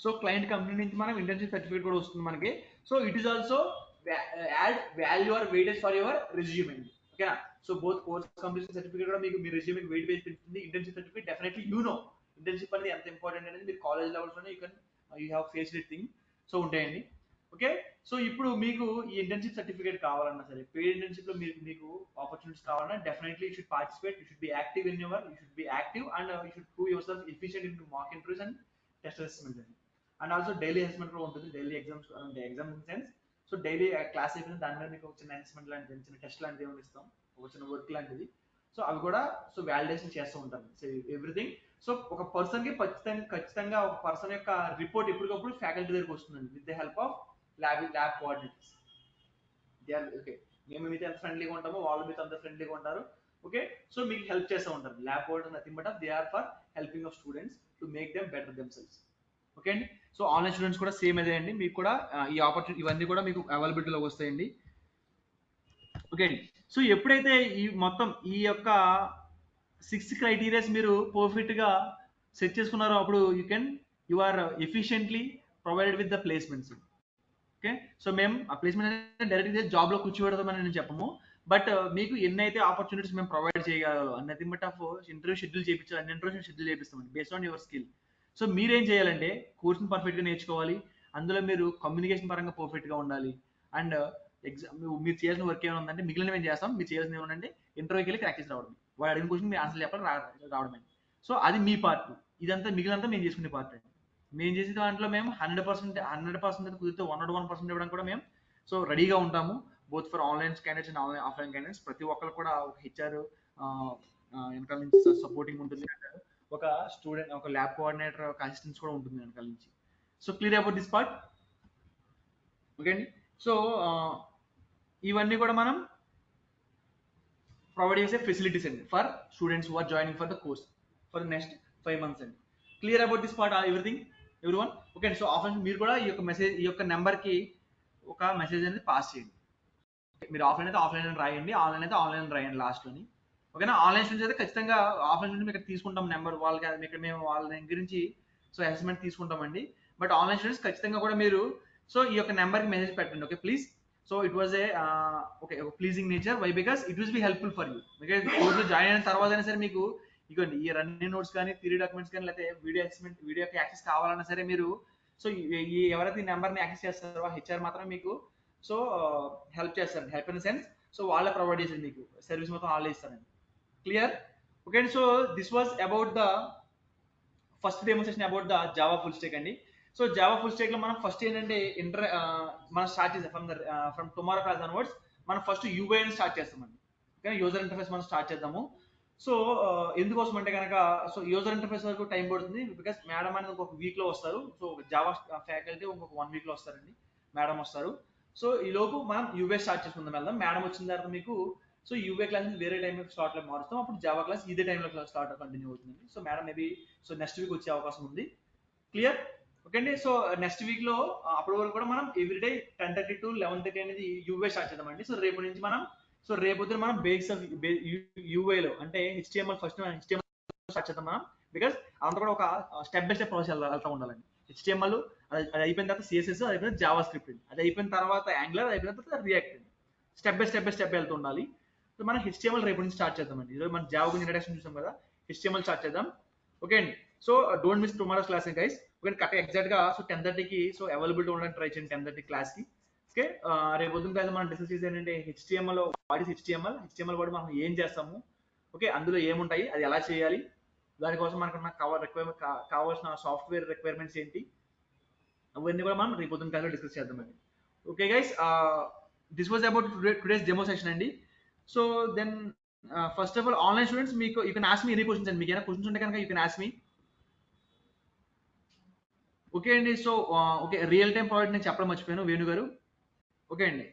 సో క్లయింట్ కంపెనీ నుంచి మనం ఇంటర్న్షిప్ సర్టిఫికేట్ కూడా వస్తుంది మనకి. So it is also add value or weightage for your resume అండి. ఓకేనా. So both course completion certificate కూడా మీకు మీ రెజ్యూమ్ వెయిట్ వేసి పెడుతుంది. ఇంటర్న్షిప్ సర్టిఫికేట్ డెఫినెట్లీ ఇంటర్న్షిప్ అనేది ఎంత ఇంపార్టెంట్ అనేది మీరు కాలేజ్ లెవెల్స్ లోనే you have faced it thing. So ఉంటాయండి. ఓకే, సో ఇప్పుడు మీకు ఈ ఇంటర్న్షిప్ సర్టిఫికేట్ కావాలన్నా సరే, పెయిడ్ ఇంటర్న్షిప్ లో మీకు ఆపర్చునిటీస్ కావాలన్నా definitely you should participate, you should be active in your, you should be active and you should prove your self efficient in mock interviews and test assessment అండి. And also daily assessment కూడా ఉంటుంది, daily exams అంటే exam in sense. So daily class అయిపోయింది, దాని మీద మీకు ఒక చిన్న అసెస్మెంట్ లాంటిది, చిన్న టెస్ట్ లాంటిది ఏమైనా ఇస్తాం, ఒక చిన్న వర్క్ లాంటిది. సో అవి కూడా సో వ్యాలిడేషన్ చేస్తూ ఉంటారు. So everything. సో ఒక పర్సన్ కి ఖచ్చితంగా ఒక పర్సన్ యొక్క రిపోర్ట్ ఎప్పటికప్పుడు ఫ్యాకల్టీ దగ్గరికి వస్తుందండి with the help of lab coordinators. They are okay. మేము మీతో ఎంత ఫ్రెండ్లీగా ఉంటామో వాళ్ళు మీతో అంత ఫ్రెండ్లీగా ఉంటారు. ఓకే. సో మీకు హెల్ప్ చేస్తూ ఉంటారు. Lab coordinator nothing but they are for helping of students to make them better themselves. Okay అండి. సో ఆన్లైన్ స్టూడెంట్స్ కూడా సేమ్ అదే అండి, మీకు కూడా ఈ ఆపర్చునిటీ ఇవన్నీ కూడా మీకు అవైలబిలిటీలోకి వస్తాయండి. ఓకే అండి. సో ఎప్పుడైతే ఈ మొత్తం ఈ యొక్క 6 క్రైటీరియాస్ మీరు పర్ఫెక్ట్ గా సెట్ చేసుకున్నారో అప్పుడు you are efficiently provided with the placements. Okay. So మేము ఆ ప్లేస్మెంట్ డైరెక్ట్ జాబ్ లో కూర్చోబెడతామని నేను చెప్పము, బట్ మీకు ఎన్నైతే ఆపర్చునిటీస్ మేము ప్రొవైడ్ చేయగలగాలో nothing but of interview schedule చేయించాలి, అన్ని ఇంటర్వ్యూ షెడ్యూల్ చేపిస్తామండి based on your skill. So మీరేం చేయాలంటే కోర్స్ని పర్ఫెక్ట్గా నేర్చుకోవాలి, అందులో మీరు కమ్యూనికేషన్ పరంగా పర్ఫెక్ట్గా ఉండాలి. అండ్ ఎగ్జామ్ మీరు చేయాల్సిన వర్క్ ఏమైనా ఉందంటే మిగిలిన ఏం చేస్తాం, మీరు చేయాల్సిన ఏమంటే ఇంటర్వ్యూకి వెళ్ళి ప్రాక్టీస్ రావడం, వాడు అడిగిన క్వశ్చన్ మీరు ఆన్సర్ చెప్పాలి రావడమే. సో అది మీ పార్ట్, ఇదంతా మిగిలినంతా మేము చేసుకునే పార్ట్ అండి. మేము చేసే దాంట్లో మేము 100% కుదిరితే 101% ఇవ్వడం కూడా మేము సో రెడీగా ఉంటాము, both for online candidates and offline candidates. ప్రతి ఒక్కరు కూడా ఒక హెచ్ఆర్ వెనకాల నుంచి సపోర్టింగ్ ఉంటుంది, ఒక స్టూడెంట్ ఒక ల్యాబ్ కోఆర్డినేటర్ ఒక అసిస్టెంట్స్ కూడా ఉంటుంది వెనకాల నుంచి. So clear about this part. Okay అండి. సో ఇవన్నీ కూడా మనం ప్రొవైడ్ చేసే ఫెసిలిటీస్ అండి for students who are joining for the course for the next 5 months అండి. Clear about this part everything everyone. Okay అండి. సో ఆఫ్లైన్ మీరు కూడా ఈ యొక్క నెంబర్కి ఒక మెసేజ్ అనేది పాస్ చేయండి. మీరు ఆఫ్లైన్ అయితే ఆఫ్లైన్ అని రాయండి, ఆన్లైన్ అయితే ఆన్లైన్ అని రాయండి లాస్ట్లోని. ఓకేనా. ఆన్లైన్ స్టూడెంట్స్ అయితే ఖచ్చితంగా ఆఫ్లైన్ నుంచి ఇక్కడ తీసుకుంటాం నెంబర్ వాళ్ళకి, ఇక్కడ మేము వాళ్ళ దగ్గర నుంచి సో అసెస్మెంట్ తీసుకుంటామండి. బట్ ఆన్లైన్ స్టూడెంట్స్ ఖచ్చితంగా కూడా మీరు సో ఈ యొక్క నెంబర్కి మెసేజ్ పెట్టండి. Okay please. So it was a okay pleasing nature. Why? Because it will be helpful for you. Because కోర్సులో జాయిన్ అయిన తర్వాత అయినా సరే మీకు ఇవ్వండి ఈ రన్నింగ్ నోట్స్ కానీ, థియరీ డాక్యుమెంట్స్ కానీ, లేకపోతే వీడియోకి యాక్సెస్ కావాలన్నా సరే మీరు సో ఎవరైతే ఈ నెంబర్ని యాక్సెస్ చేస్తారో హెచ్ఆర్ మాత్రమే మీకు సో హెల్ప్ చేస్తారు. హెల్ప్ ఇన్ సెన్స్ సో వాళ్ళే ప్రొవైడ్ చేసేది, మీకు సర్వీస్ మొత్తం వాళ్ళే ఇస్తారండి. Clear. Okay. So this was about the first demonstration about the Java full stock అండి. సో జావా ఫుల్ స్టాక్ లో మనం ఫస్ట్ ఏంటంటే మనం స్టార్ట్ చేస్తాం ఫ్రమ్ టుమారో క్లాస్ అన్వర్డ్స్ మనం ఫస్ట్ యూఐ అని స్టార్ట్ చేస్తామండి. ఓకే. యూజర్ ఇంటర్ఫేస్ మనం స్టార్ట్ చేద్దాము. సో ఎందుకోసం అంటే కనుక సో యూజర్ ఇంటర్ఫేస్ వరకు టైం పడుతుంది, బికాస్ మేడం అనేది ఇంకొక వీక్ లో వస్తారు. సో జావా ఫ్యాకల్టీ ఇంకొక 1 week లో వస్తారండి, మేడం వస్తారు. సో ఈ లోపు మనం యూఏ స్టార్ట్ చేసుకుందాం వెళ్దాం. మేడం వచ్చిన తర్వాత మీకు సో యూఏ క్లాస్ వేరే టైం స్లాట్ లో మారుస్తాం, అప్పుడు జావా క్లాస్ ఇదే టైంలో స్లాట్ కంటిన్యూ అవుతుంది. So madam maybe so next week వచ్చే అవకాశం ఉంది. క్లియర్. ఓకే అండి. సో నెక్స్ట్ వీక్ లో అప్పటి వరకు కూడా మనం ఎవ్రీడే 10:30 to 11:30 అనేది యూఏ స్టార్ట్ చేద్దామండి. సో రేపు నుంచి మనం సో రేపు మనం బేసిక్స్ ఆఫ్ యూఏలో అంటే HTML ఫస్ట్ HTML స్టార్ట్ చేద్దాం మనం, బికాస్ అంతా కూడా ఒక స్టెప్ బై స్టెప్ ప్రాసెస్ వెళ్తూ ఉండాలండి. HTML అది అయిపోయిన తర్వాత CSS, అది అయిపోయిన జావా స్క్రిప్ట్, అది అయిపోయిన తర్వాత యాంగులర్, అది అయిపోయిన తర్వాత రియాక్ట్. స్టెప్ బై స్టెప్ వెళ్తూ ఉండాలి. సో మనం HTML రేపు నుంచి స్టార్ట్ చేద్దామండి. ఈరోజు మనం జావా గురించి ఇంట్రడక్షన్ చూసాం కదా, HTML స్టార్ట్ చేద్దాం. ఓకే అండి. So don't miss tomorrow's class guys. Okay correct exact గా సో 10:30కి సో అవైలబిలిటీ ఉండడానికి ట్రై చేయండి 10:30 క్లాస్ కి. ఓకే. రేపు పొద్దున్న క్లాస్ మనం డిస్కస్ చేసేది ఏంటంటే HTML వాట్ ఇస్ HTML వాడి మనం ఏం చేస్తాము, ఓకే అందులో ఏముంటాయి, అది ఎలా చేయాలి, దానికోసం మనకు కావాల్సిన సాఫ్ట్వేర్ రిక్వైర్మెంట్స్ ఏంటి, అవన్నీ కూడా మనం రేపు పొద్దున్న క్లాస్లో డిస్కస్ చేద్దామండి. Okay guys, this was about today's demo session అండి. So then first of all online students మీకు you can ask me any questions అండి. మీకు ఏమైనా క్వశ్చన్స్ ఉంటే కనుక you can ask me. Okay అండి. So okay real time project నేను చెప్పడం మర్చిపోయాను వేణు గారు. ఓకే అండి.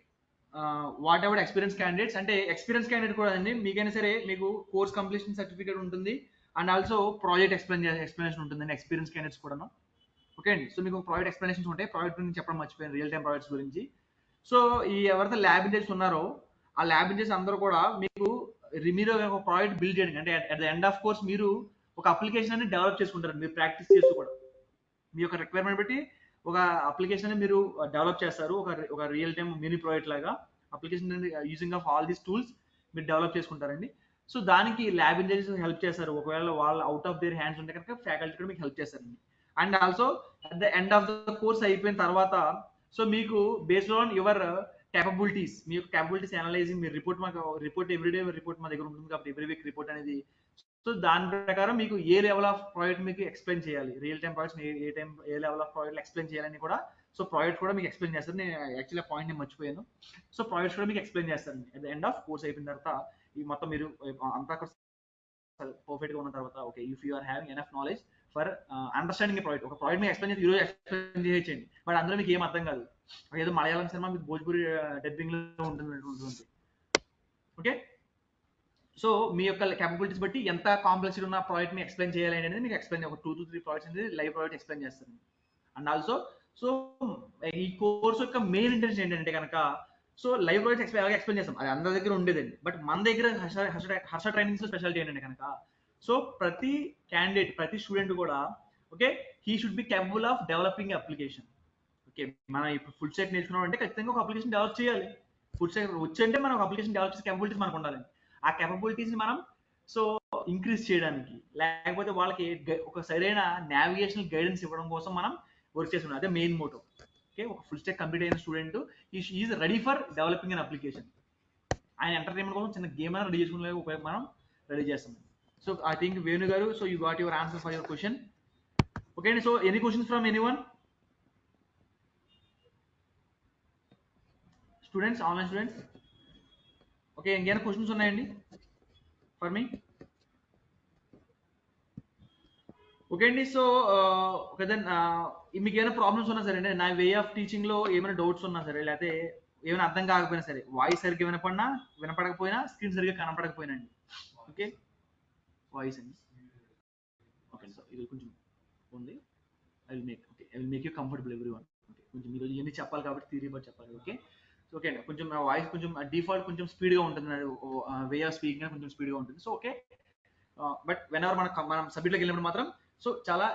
వాట్ ఎవర్ ఎక్స్పీరియన్స్ క్యాండిడేట్స్ అంటే ఎక్స్పీరియన్స్ క్యాండిడేట్ కూడా అండి మీకైనా సరే మీకు కోర్స్ కంప్లీషన్ సర్టిఫికేట్ ఉంటుంది అండ్ ఆల్సో ప్రాజెక్ట్ ఎక్స్ప్లెనేషన్ ఉంటుందండి ఎక్స్పీరియన్స్ క్యాండిడేట్స్ కూడా. ఓకే అండి. సో మీకు ప్రాజెక్ట్ ఎక్స్ప్లెనేషన్స్ ఉంటాయి. ప్రాజెక్ట్ గురించి చెప్పడం మర్చిపోయాను, రియల్ టైం ప్రాజెక్ట్స్ గురించి. సో ఈ ఎవరైతే ల్యాబ్ ఇంజనీర్స్ ఉన్నారో ఆ ల్యాబ్ ఇంజనీర్స్ అందరూ కూడా మీకు మీరు ఒక ప్రాజెక్ట్ బిల్డ్ చేయడానికి అంటే at the end of course మీరు ఒక అప్లికేషన్ అనేది డెవలప్ చేసుకుంటారు. మీరు ప్రాక్టీస్ చేస్తూ కూడా మీ యొక్క రిక్వైర్మెంట్ బట్టి ఒక అప్లికేషన్ అనేది మీరు డెవలప్ చేస్తారు. ఒక రియల్ టైమ్ మినీ ప్రాజెక్ట్ లాగా application using of all these tools మీరు డెవలప్ చేసుకుంటారండి. సో దానికి ల్యాబ్ ఇంజనీర్స్ హెల్ప్ చేస్తారు. ఒకవేళ వాళ్ళు అవుట్ ఆఫ్ దేర్ హ్యాండ్స్ ఉంటే కనుక ఫ్యాకల్టీ కూడా మీకు హెల్ప్ చేస్తారండి. And also at the end of the course అయిపోయిన తర్వాత సో మీకు బేస్డ్ ఆన్ యువర్ క్యాపబిలిటీస్, మీ యొక్క క్యాపబిలిటీస్ అనలైజింగ్ మీరు రిపోర్ట్ ఎవ్రీడే రిపోర్ట్ మా దగ్గర ఉంటుంది కాబట్టి ఎవ్రీ వీక్ రిపోర్ట్ అనేది. సో దాని ప్రకారం మీకు ఏ లెవెల్ ఆఫ్ ప్రాజెక్ట్ మీకు ఎక్స్ప్లెయిన్ చేయాలి, real time projects A level of project explain చేయాలని కూడా, సో ప్రాజెక్ట్ కూడా మీకు ఎక్స్ప్లెయిన్ చేస్తారు. నేను యాక్చువల్లీ ఆ పాయింట్ నేను మర్చిపోయాను. సో ప్రాజెక్ట్స్ కూడా మీకు ఎక్స్ప్లెయిన్ చేస్తాను at the end of course అయిపోయిన తర్వాత. ఈ మొత్తం మీరు అంతా పర్ఫెక్ట్ గా ఉన్న తర్వాత, okay if you are having enough knowledge for understanding project, ఒక ప్రాజెక్ట్ మీకు ఎక్స్ప్లెయిన్ చేసి ఈరోజు ఎక్స్ప్లెయిన్ చేయొచ్చండి, బట్ అందులో మీకు ఏం అర్థం కాదు. ఏదో మలయాళం సినిమా మీకు భోజ్పురి డబ్బింగ్ లో ఉంటుంది. ఓకే, సో మీ యొక్క క్యాపబిలిటీస్ బట్టి ఎంత కాంప్లెక్సిటీ ఉన్న ప్రాజెక్ట్ ని ఎక్స్ప్లెయిన్ చేయాలి అనేది మీకు ఎక్స్ప్లెయిన్, ఒక 2 to 3 ప్రాజెక్ట్స్ అనేది లైవ్ ప్రాజెక్ట్ ఎక్స్ప్లెయిన్ చేస్తాను. అండ్ ఆల్సో సో ఈ కోర్స్ యొక్క మెయిన్ ఇంటెన్షన్ ఏంటంటే కనుక, సో లైవ్ ప్రాజెక్ట్ ఎక్స్ప్లెయిన్ చేస్తాం, అది అందరి దగ్గర ఉండేదండి. బట్ మన దగ్గర హర్ష ట్రైనింగ్స్ లో స్పెషాలిటీ ఏంటంటే కనుక, సో ప్రతి క్యాండిడేట్, ప్రతి స్టూడెంట్ కూడా okay he should be capable of developing application. Okay, మనం ఇప్పుడు ఫుల్ స్టాక్ నేర్చుకున్నాం అంటే ఖచ్చితంగా ఒక అప్లికేషన్ డెవలప్ చేయాలి. ఫుల్ స్టాక్ వచ్చంటే మనం ఒక అప్లికేషన్ డెవలప్ చేసే కేపబిలిటీస్ మనకు ఉండాలి. ఆ కేపబిలిటీస్ ని మనం సో ఇంక్రీజ్ చేయడానికి, లేకపోతే వాళ్ళకి ఒక సరైన నావిగేషనల్ గైడెన్స్ ఇవ్వడం కోసం మనం వర్క్ చేస్తున్నాం. అదే మెయిన్ మోటో. ఓకే, ఒక ఫుల్ స్టాక్ కంప్లీట్ అయిన student is ready for developing an application. ఆయన ఎంటర్టైన్మెంట్ కోసం చిన్న గేమ్ అయినా రెడీ చేసుకునే ఉపయోగం మనం రెడీ చేస్తాం. సో ఐ థింక్ వేణు గారు, so you got your answer for your question. Okay అండి, so any questions from anyone? Students, online students, okay ఇంకేమైనా క్వశ్చన్స్ ఉన్నాయండి ఫర్ మీ? ఓకే అండి, సో ఓకే దెన్ మీకు ఏమైనా ప్రాబ్లమ్స్ ఉన్నా సరే, నా వే ఆఫ్ టీచింగ్ లో ఏమైనా డౌట్స్ ఉన్నా సరే, లేకపోతే ఏమైనా అర్థం కాకపోయినా సరే, వాయిస్ సరిగ్గా వినపడకపోయినా, స్క్రీన్ సరిగ్గా కనపడకపోయినా అండి. ఓకే, వాయిస్ అండి. ఓకే, సో ఇది కొంచెం ఉంది. I will make you comfortable everyone. Okay, కొంచెం ఈరోజు ఇవన్నీ చెప్పాలి కాబట్టి థియరీ బట్ చెప్పాలి. ఓకే, సో ఓకే అండి, కొంచెం నా వాయిస్ కొంచెం డిఫాల్ట్ కొంచెం స్పీడ్గా ఉంటుంది, వే ఆఫ్ స్పీకింగ్ కొంచెం స్పీడ్గా ఉంటుంది. So okay, but when ever మనం సబ్జెక్ట్లోకి వెళ్ళినప్పుడు మాత్రం సో చాలా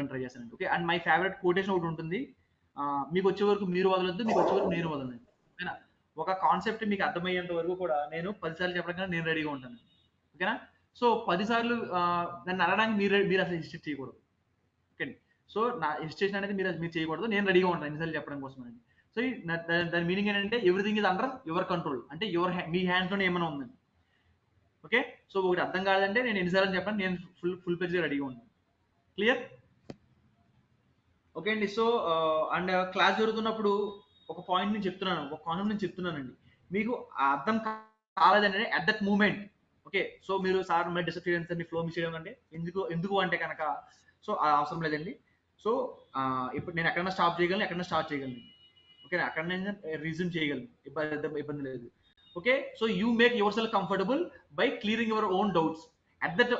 ట్రై చేస్తానండి. Okay, and my favourite quotation ఒకటి ఉంటుంది, మీకు వచ్చే వరకు మీరు వదలొద్దు, మీకు వచ్చే వరకు నేను వదలను. ఓకేనా, ఒక కాన్సెప్ట్ మీకు అర్థమయ్యేంత వరకు కూడా నేను 10 సార్లు చెప్పడానికి నేను రెడీగా ఉంటాను. ఓకేనా, సో 10 సార్లు నన్ను అడగడానికి మీరు అసలు ఇన్స్టిట్యూట్ చేయకూడదు. ఓకే, సో నా ఇన్స్టిట్యూషన్ అనేది మీరు చేయకూడదు, నేను రెడీగా ఉంటాను ఎన్నిసార్లు చెప్పడం కోసం అండి. సో దాని మీనింగ్ ఏంటంటే everything is under your control, అంటే మీ హ్యాండ్స్ లోనే ఏమైనా ఉందండి. ఓకే, సో ఒకటి అర్థం కాదంటే నేను ఎన్నిసార్లు చెప్పాను, నేను ఫుల్ పేజ్ రెడీగా ఉంటాను. క్లియర్? ఓకే అండి, సో అండ్ క్లాస్ జరుగుతున్నప్పుడు ఒక పాయింట్ నేను చెప్తున్నాను, ఒక కాన్సెప్ట్ నేను చెప్తున్నానండి, మీకు అర్థం కాలేదంటే at that moment okay, so మీరు సార్ మరి డిస్టర్బ్ చేయడం, ఫ్లో మిస్ చేయడం అంటే ఎందుకు అంటే కనుక, సో అవసరం లేదండి. సో ఇప్పుడు నేను ఎక్కడైనా స్టాప్ చేయగలను, ఎక్కడైనా స్టార్ట్ చేయగలను. ఓకే, అక్కడ నేను రీజన్ చేయగలను, ఇబ్బంది లేదు. Okay, so you make your self comfortable by clearing your own doubts at that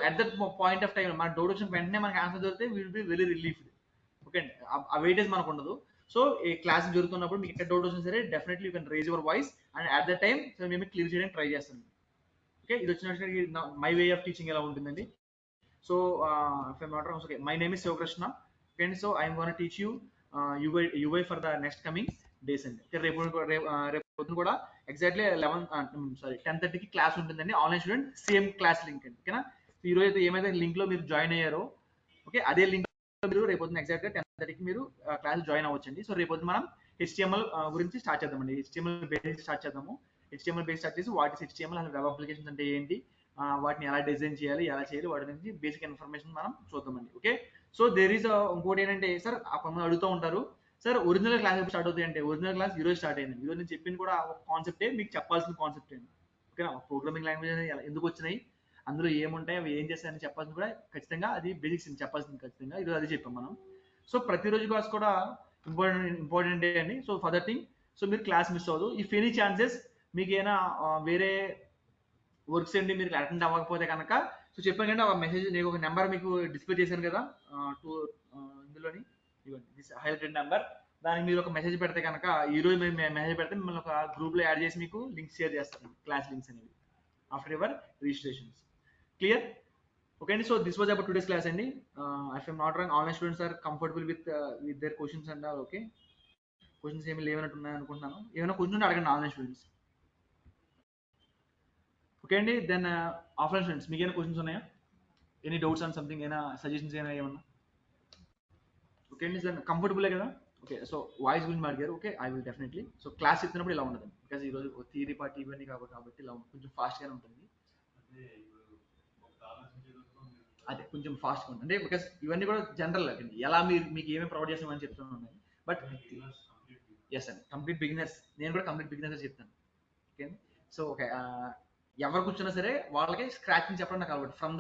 point of time. మన డౌట్ వచ్చిన వెంటనే మనకి ఆన్సర్ దొరికితే will be very relieved. Okay అండి, ఆ వెయిటేజ్ మనకు ఉండదు. సో ఈ క్లాస్ జరుగుతున్నప్పుడు మీకు ఎక్కడ డౌట్ వచ్చినా సరే definitely you can raise your voice and at the time so మేము క్లియర్ చేయడానికి ట్రై చేస్తాం. ఓకే, ఇది వచ్చిన మై వే ఆఫ్ టీచింగ్ ఎలా ఉంటుందండి. So okay, my name is Shivakrishna. Okay అండి, so I'm gonna teach you UI for the next coming days అండి. రేపు పొద్దున కూడా ఎగ్జాక్ట్లీ 10:30కి క్లాస్ ఉంటుందండి. Online student same class link అండి. ఓకేనా, ఈ రోజు అయితే ఏమైతే లింక్ లో మీరు జాయిన్ అయ్యారో ఓకే అదే లింక్ మీరు రేపు పొద్దున ఎగ్జాక్ట్గా 10:30కి మీరు క్లాస్ జాయిన్ అవ్వచ్చండి. సో రేపు పొద్దున మనం HTML గురించి స్టార్ట్ చేద్దామండి. HTML బేస్ స్టార్ట్ చేద్దాము. HTML బేస్ స్టార్ట్ చేసి వాట్ ఇస్ HTML, అసలు వెబ్ అప్లికేషన్స్ అంటే ఏంటి, వాటిని ఎలా డిజైన్ చేయాలి, ఎలా చేయాలి, వాటి నుంచి బేసిక్ ఇన్ఫర్మేషన్ మనం చూద్దామండి. ఓకే, సో దేర్ ఈస్ ఇంకోటి ఏంటంటే సార్ కొంతమంది అడుగుతూ ఉంటారు, సార్ ఒరిజినల్ క్లాస్ ఎప్పుడు స్టార్ట్ అవుతాయి అంటే, ఒరిజినల్ క్లాస్ ఈ రోజు స్టార్ట్ అయింది. ఈ రోజు నేను చెప్పింది కూడా ఒక కాన్సెప్టే, మీకు చెప్పాల్సిన కాన్సెప్ట్ అండి. ఓకేనా, ప్రోగ్రామింగ్ లాంగ్వేజ్ ఎందుకు వచ్చినాయి, అందులో ఏముంటాయి, అవి ఏం చేస్తాయని చెప్పాల్సింది కూడా ఖచ్చితంగా అది బేసిక్స్ చెప్పాల్సింది ఖచ్చితంగా ఈరోజు అది చెప్పాం మనం. సో ప్రతిరోజు క్లాస్ కూడా ఇంపార్టెంట్ డే అండి. So for that thing so మీరు క్లాస్ మిస్ అవ్వదు. ఇఫ్ ఎనీ ఛాన్సెస్ మీకు ఏమైనా వేరే వర్క్స్ ఏంటి మీరు అటెండ్ అవ్వకపోతే కనుక సో చెప్పాను కంటే ఒక మెసేజ్, నేను ఒక నెంబర్ మీకు డిస్ప్లే చేశాను కదా ఇందులోని, ఇవ్వండి హైలైటెడ్ నెంబర్, దానికి మీరు ఒక మెసేజ్ పెడితే కనుక ఈ రోజు మేము మెసేజ్ పెడితే మిమ్మల్ని ఒక గ్రూప్ లో యాడ్ చేసి మీకు లింక్స్ షేర్ చేస్తాను, క్లాస్ లింక్స్ అనేవి after your registrations. Clear? Okay అండి, so this was about today's class అండి. If I'm not wrong online students are comfortable with their questions and okay, questions ఏమి లేవన్నట్టు ఉన్నాయి అనుకుంటున్నాను. ఏమైనా క్వశ్చన్ అడగండి ఆన్లైన్ స్టూడెంట్స్. ఓకే అండి, దెన్ ఆఫ్లైన్ స్టూడెంట్స్ మీకు ఏమైనా క్వశ్చన్స్ ఉన్నాయా, ఎనీ డౌట్స్ ఆన్ సంథింగ్, ఏమైనా సజెషన్స్ ఏమైనా ఏమన్నా? ఓకే అండి, దెన్ కంఫర్టబులే కదా? ఓకే, సో వాయిస్ గురించి అడిగారు. Okay, I will definitely. So class చెప్తున్నప్పుడు ఇలా ఉండదు, బికాస్ ఈ రోజు థియరీ పార్ట్ ఇవన్నీ కాబట్టి ఇలా కొంచెం ఫాస్ట్గానే ఉంటుంది. అదే కొంచెం ఫాస్ట్గా ఉంటుంది అంటే బికాస్ ఇవన్నీ కూడా జనరల్ అండి, ఎలా మీకు ఏమేమి ప్రొవైడ్ చేస్తామని చెప్తున్నాను. బట్ ఎస్ అండి, కంప్లీట్ బిగినర్స్, నేను కూడా కంప్లీట్ బిగినర్స్ చెప్తాను. ఓకే, సో ఓకే, ఎవరు కూర్చున్నా సరే వాళ్ళకి స్క్రాచింగ్ చెప్పడం నాకు అలవాటు. ఫ్రమ్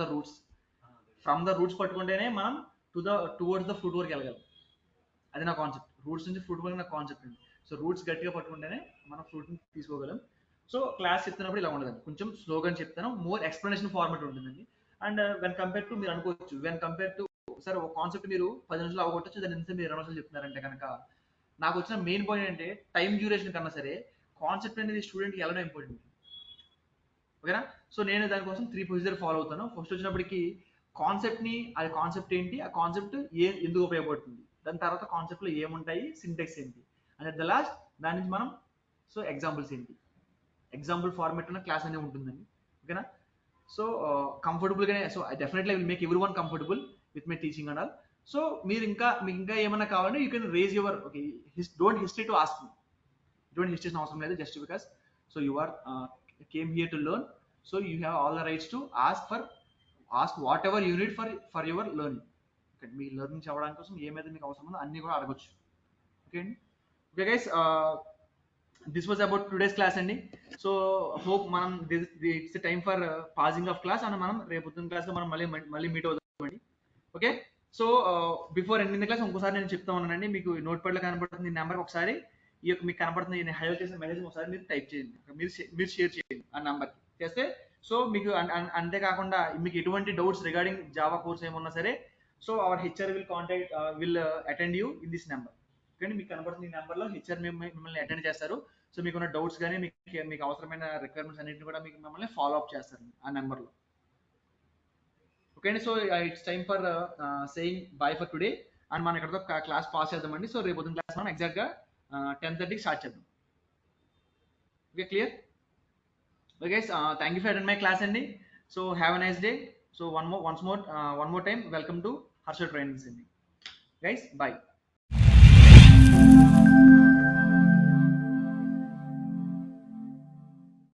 ద రూట్స్ పట్టుకుంటేనే మనం టువర్డ్స్ ద ఫ్రూట్ వరకు వెళ్ళగలం. అది నా కాన్సెప్ట్. రూట్స్ నుంచి ఫ్రూట్ వరకు నా కాన్సెప్ట్ అండి. సో రూట్స్ గట్టిగా పట్టుకుంటేనే మనం ఫ్రూట్ని తీసుకోగలం. సో క్లాస్ చెప్తున్నప్పుడు ఇలా ఉండదండి, కొంచెం స్లోగా చెప్తాను, మోర్ ఎక్స్ప్లెనేషన్ ఫార్మాట్ ఉంటుందండి. అండ్ వెన్ కంపేర్ టు మీరు అనుకోవచ్చు, వెన్ కంపేర్ టు సార్ ఒక కాన్సెప్ట్ మీరు 10 నిమిషాలు అవగొట్టచ్చు, దాని నిమిషం మీరు 20 నిమిషాలు చెప్తున్నారంటే కనుక నాకు వచ్చిన మెయిన్ పాయింట్ అంటే టైం డ్యూరేషన్ కన్నా సరే కాన్సెప్ట్ అనేది స్టూడెంట్కి ఎలా ఇంపార్టెంట్. ఓకేనా, సో నేను దానికోసం 3 ప్రొసీజర్ ఫాలో అవుతాను. ఫస్ట్ వచ్చినప్పటికి కాన్సెప్ట్ని, అది కాన్సెప్ట్ ఏంటి, ఆ కాన్సెప్ట్ ఎందుకు ఉపయోగపడుతుంది, దాని తర్వాత కాన్సెప్ట్లో ఏముంటాయి, సింటెక్స్ ఏంటి, అండ్ అట్ ద లాస్ట్ దాని నుంచి మనం సో ఎగ్జాంపుల్స్ ఏంటి, ఎగ్జాంపుల్ ఫార్మేట్ ఉన్న క్లాస్ అనేది ఉంటుందండి. ఓకేనా, సో కంఫర్టబుల్గానే, so I definitely will make every one comfortable with my teaching and all. So మీకు ఇంకా ఏమైనా కావాలంటే you can raise your, okay, don't hesitate to ask me, don't hesitate అవసరం లేదు, just because so you are came here to learn, so you have all the rights to ask whatever you need for your learning. Okay, me learning చదవడానికి కోసం ఏమైతే మీకు అవసరం ఉందో అన్ని కూడా అడగొచ్చు. ఓకే అండి, okay guys, this was about today's class అండి. సో హోప్ మనం it's time for pausing of class, and మనం రేపు క్లాస్లో మనం మళ్ళీ మీట్ అవుతామండి. Okay, so before ending the class ఇంకోసారి నేను చెప్తా ఉన్నానండి, మీకు నోట్ ప్యాడ్లో కనబడుతుంది ఈ నెంబర్, ఒకసారి ఈ యొక్క మీకు కనబడుతుంది హైలైట్ చేసిన మెసేజ్ ఒకసారి మీరు టైప్ చేయండి, మీరు షేర్ చేయండి ఆ నెంబర్ చేస్తే. సో మీకు అంతేకాకుండా మీకు ఎటువంటి డౌట్స్ రిగార్డింగ్ జావా కోర్స్ ఏమన్నా సరే, so our HR will attend you in this number. కానీ మీకు కనబడుతుంది ఈ నెంబర్లో హెచ్ఆర్ మిమ్మల్ని అటెండ్ చేస్తారు. సో మీకున్న డౌట్స్ కానీ మీకు అవసరమైన రిక్వైర్మెంట్స్ అన్నింటిని కూడా మీకు మిమ్మల్ని ఫాలో అప్ చేస్తారు ఆ నెంబర్లో. ఓకే అండి, so it's time for saying bye for today. And మనం ఇక్కడతో క్లాస్ పాస్ చేద్దామండి. సో రేపు క్లాస్ మనం ఎగ్జాక్ట్గా 10:30కి స్టార్ట్ చేద్దాం. Okay, clear? Okay guys, thank you for attend my class అండి. So have a nice day. So one more time welcome to Harsha trainings అండి. Guys, bye.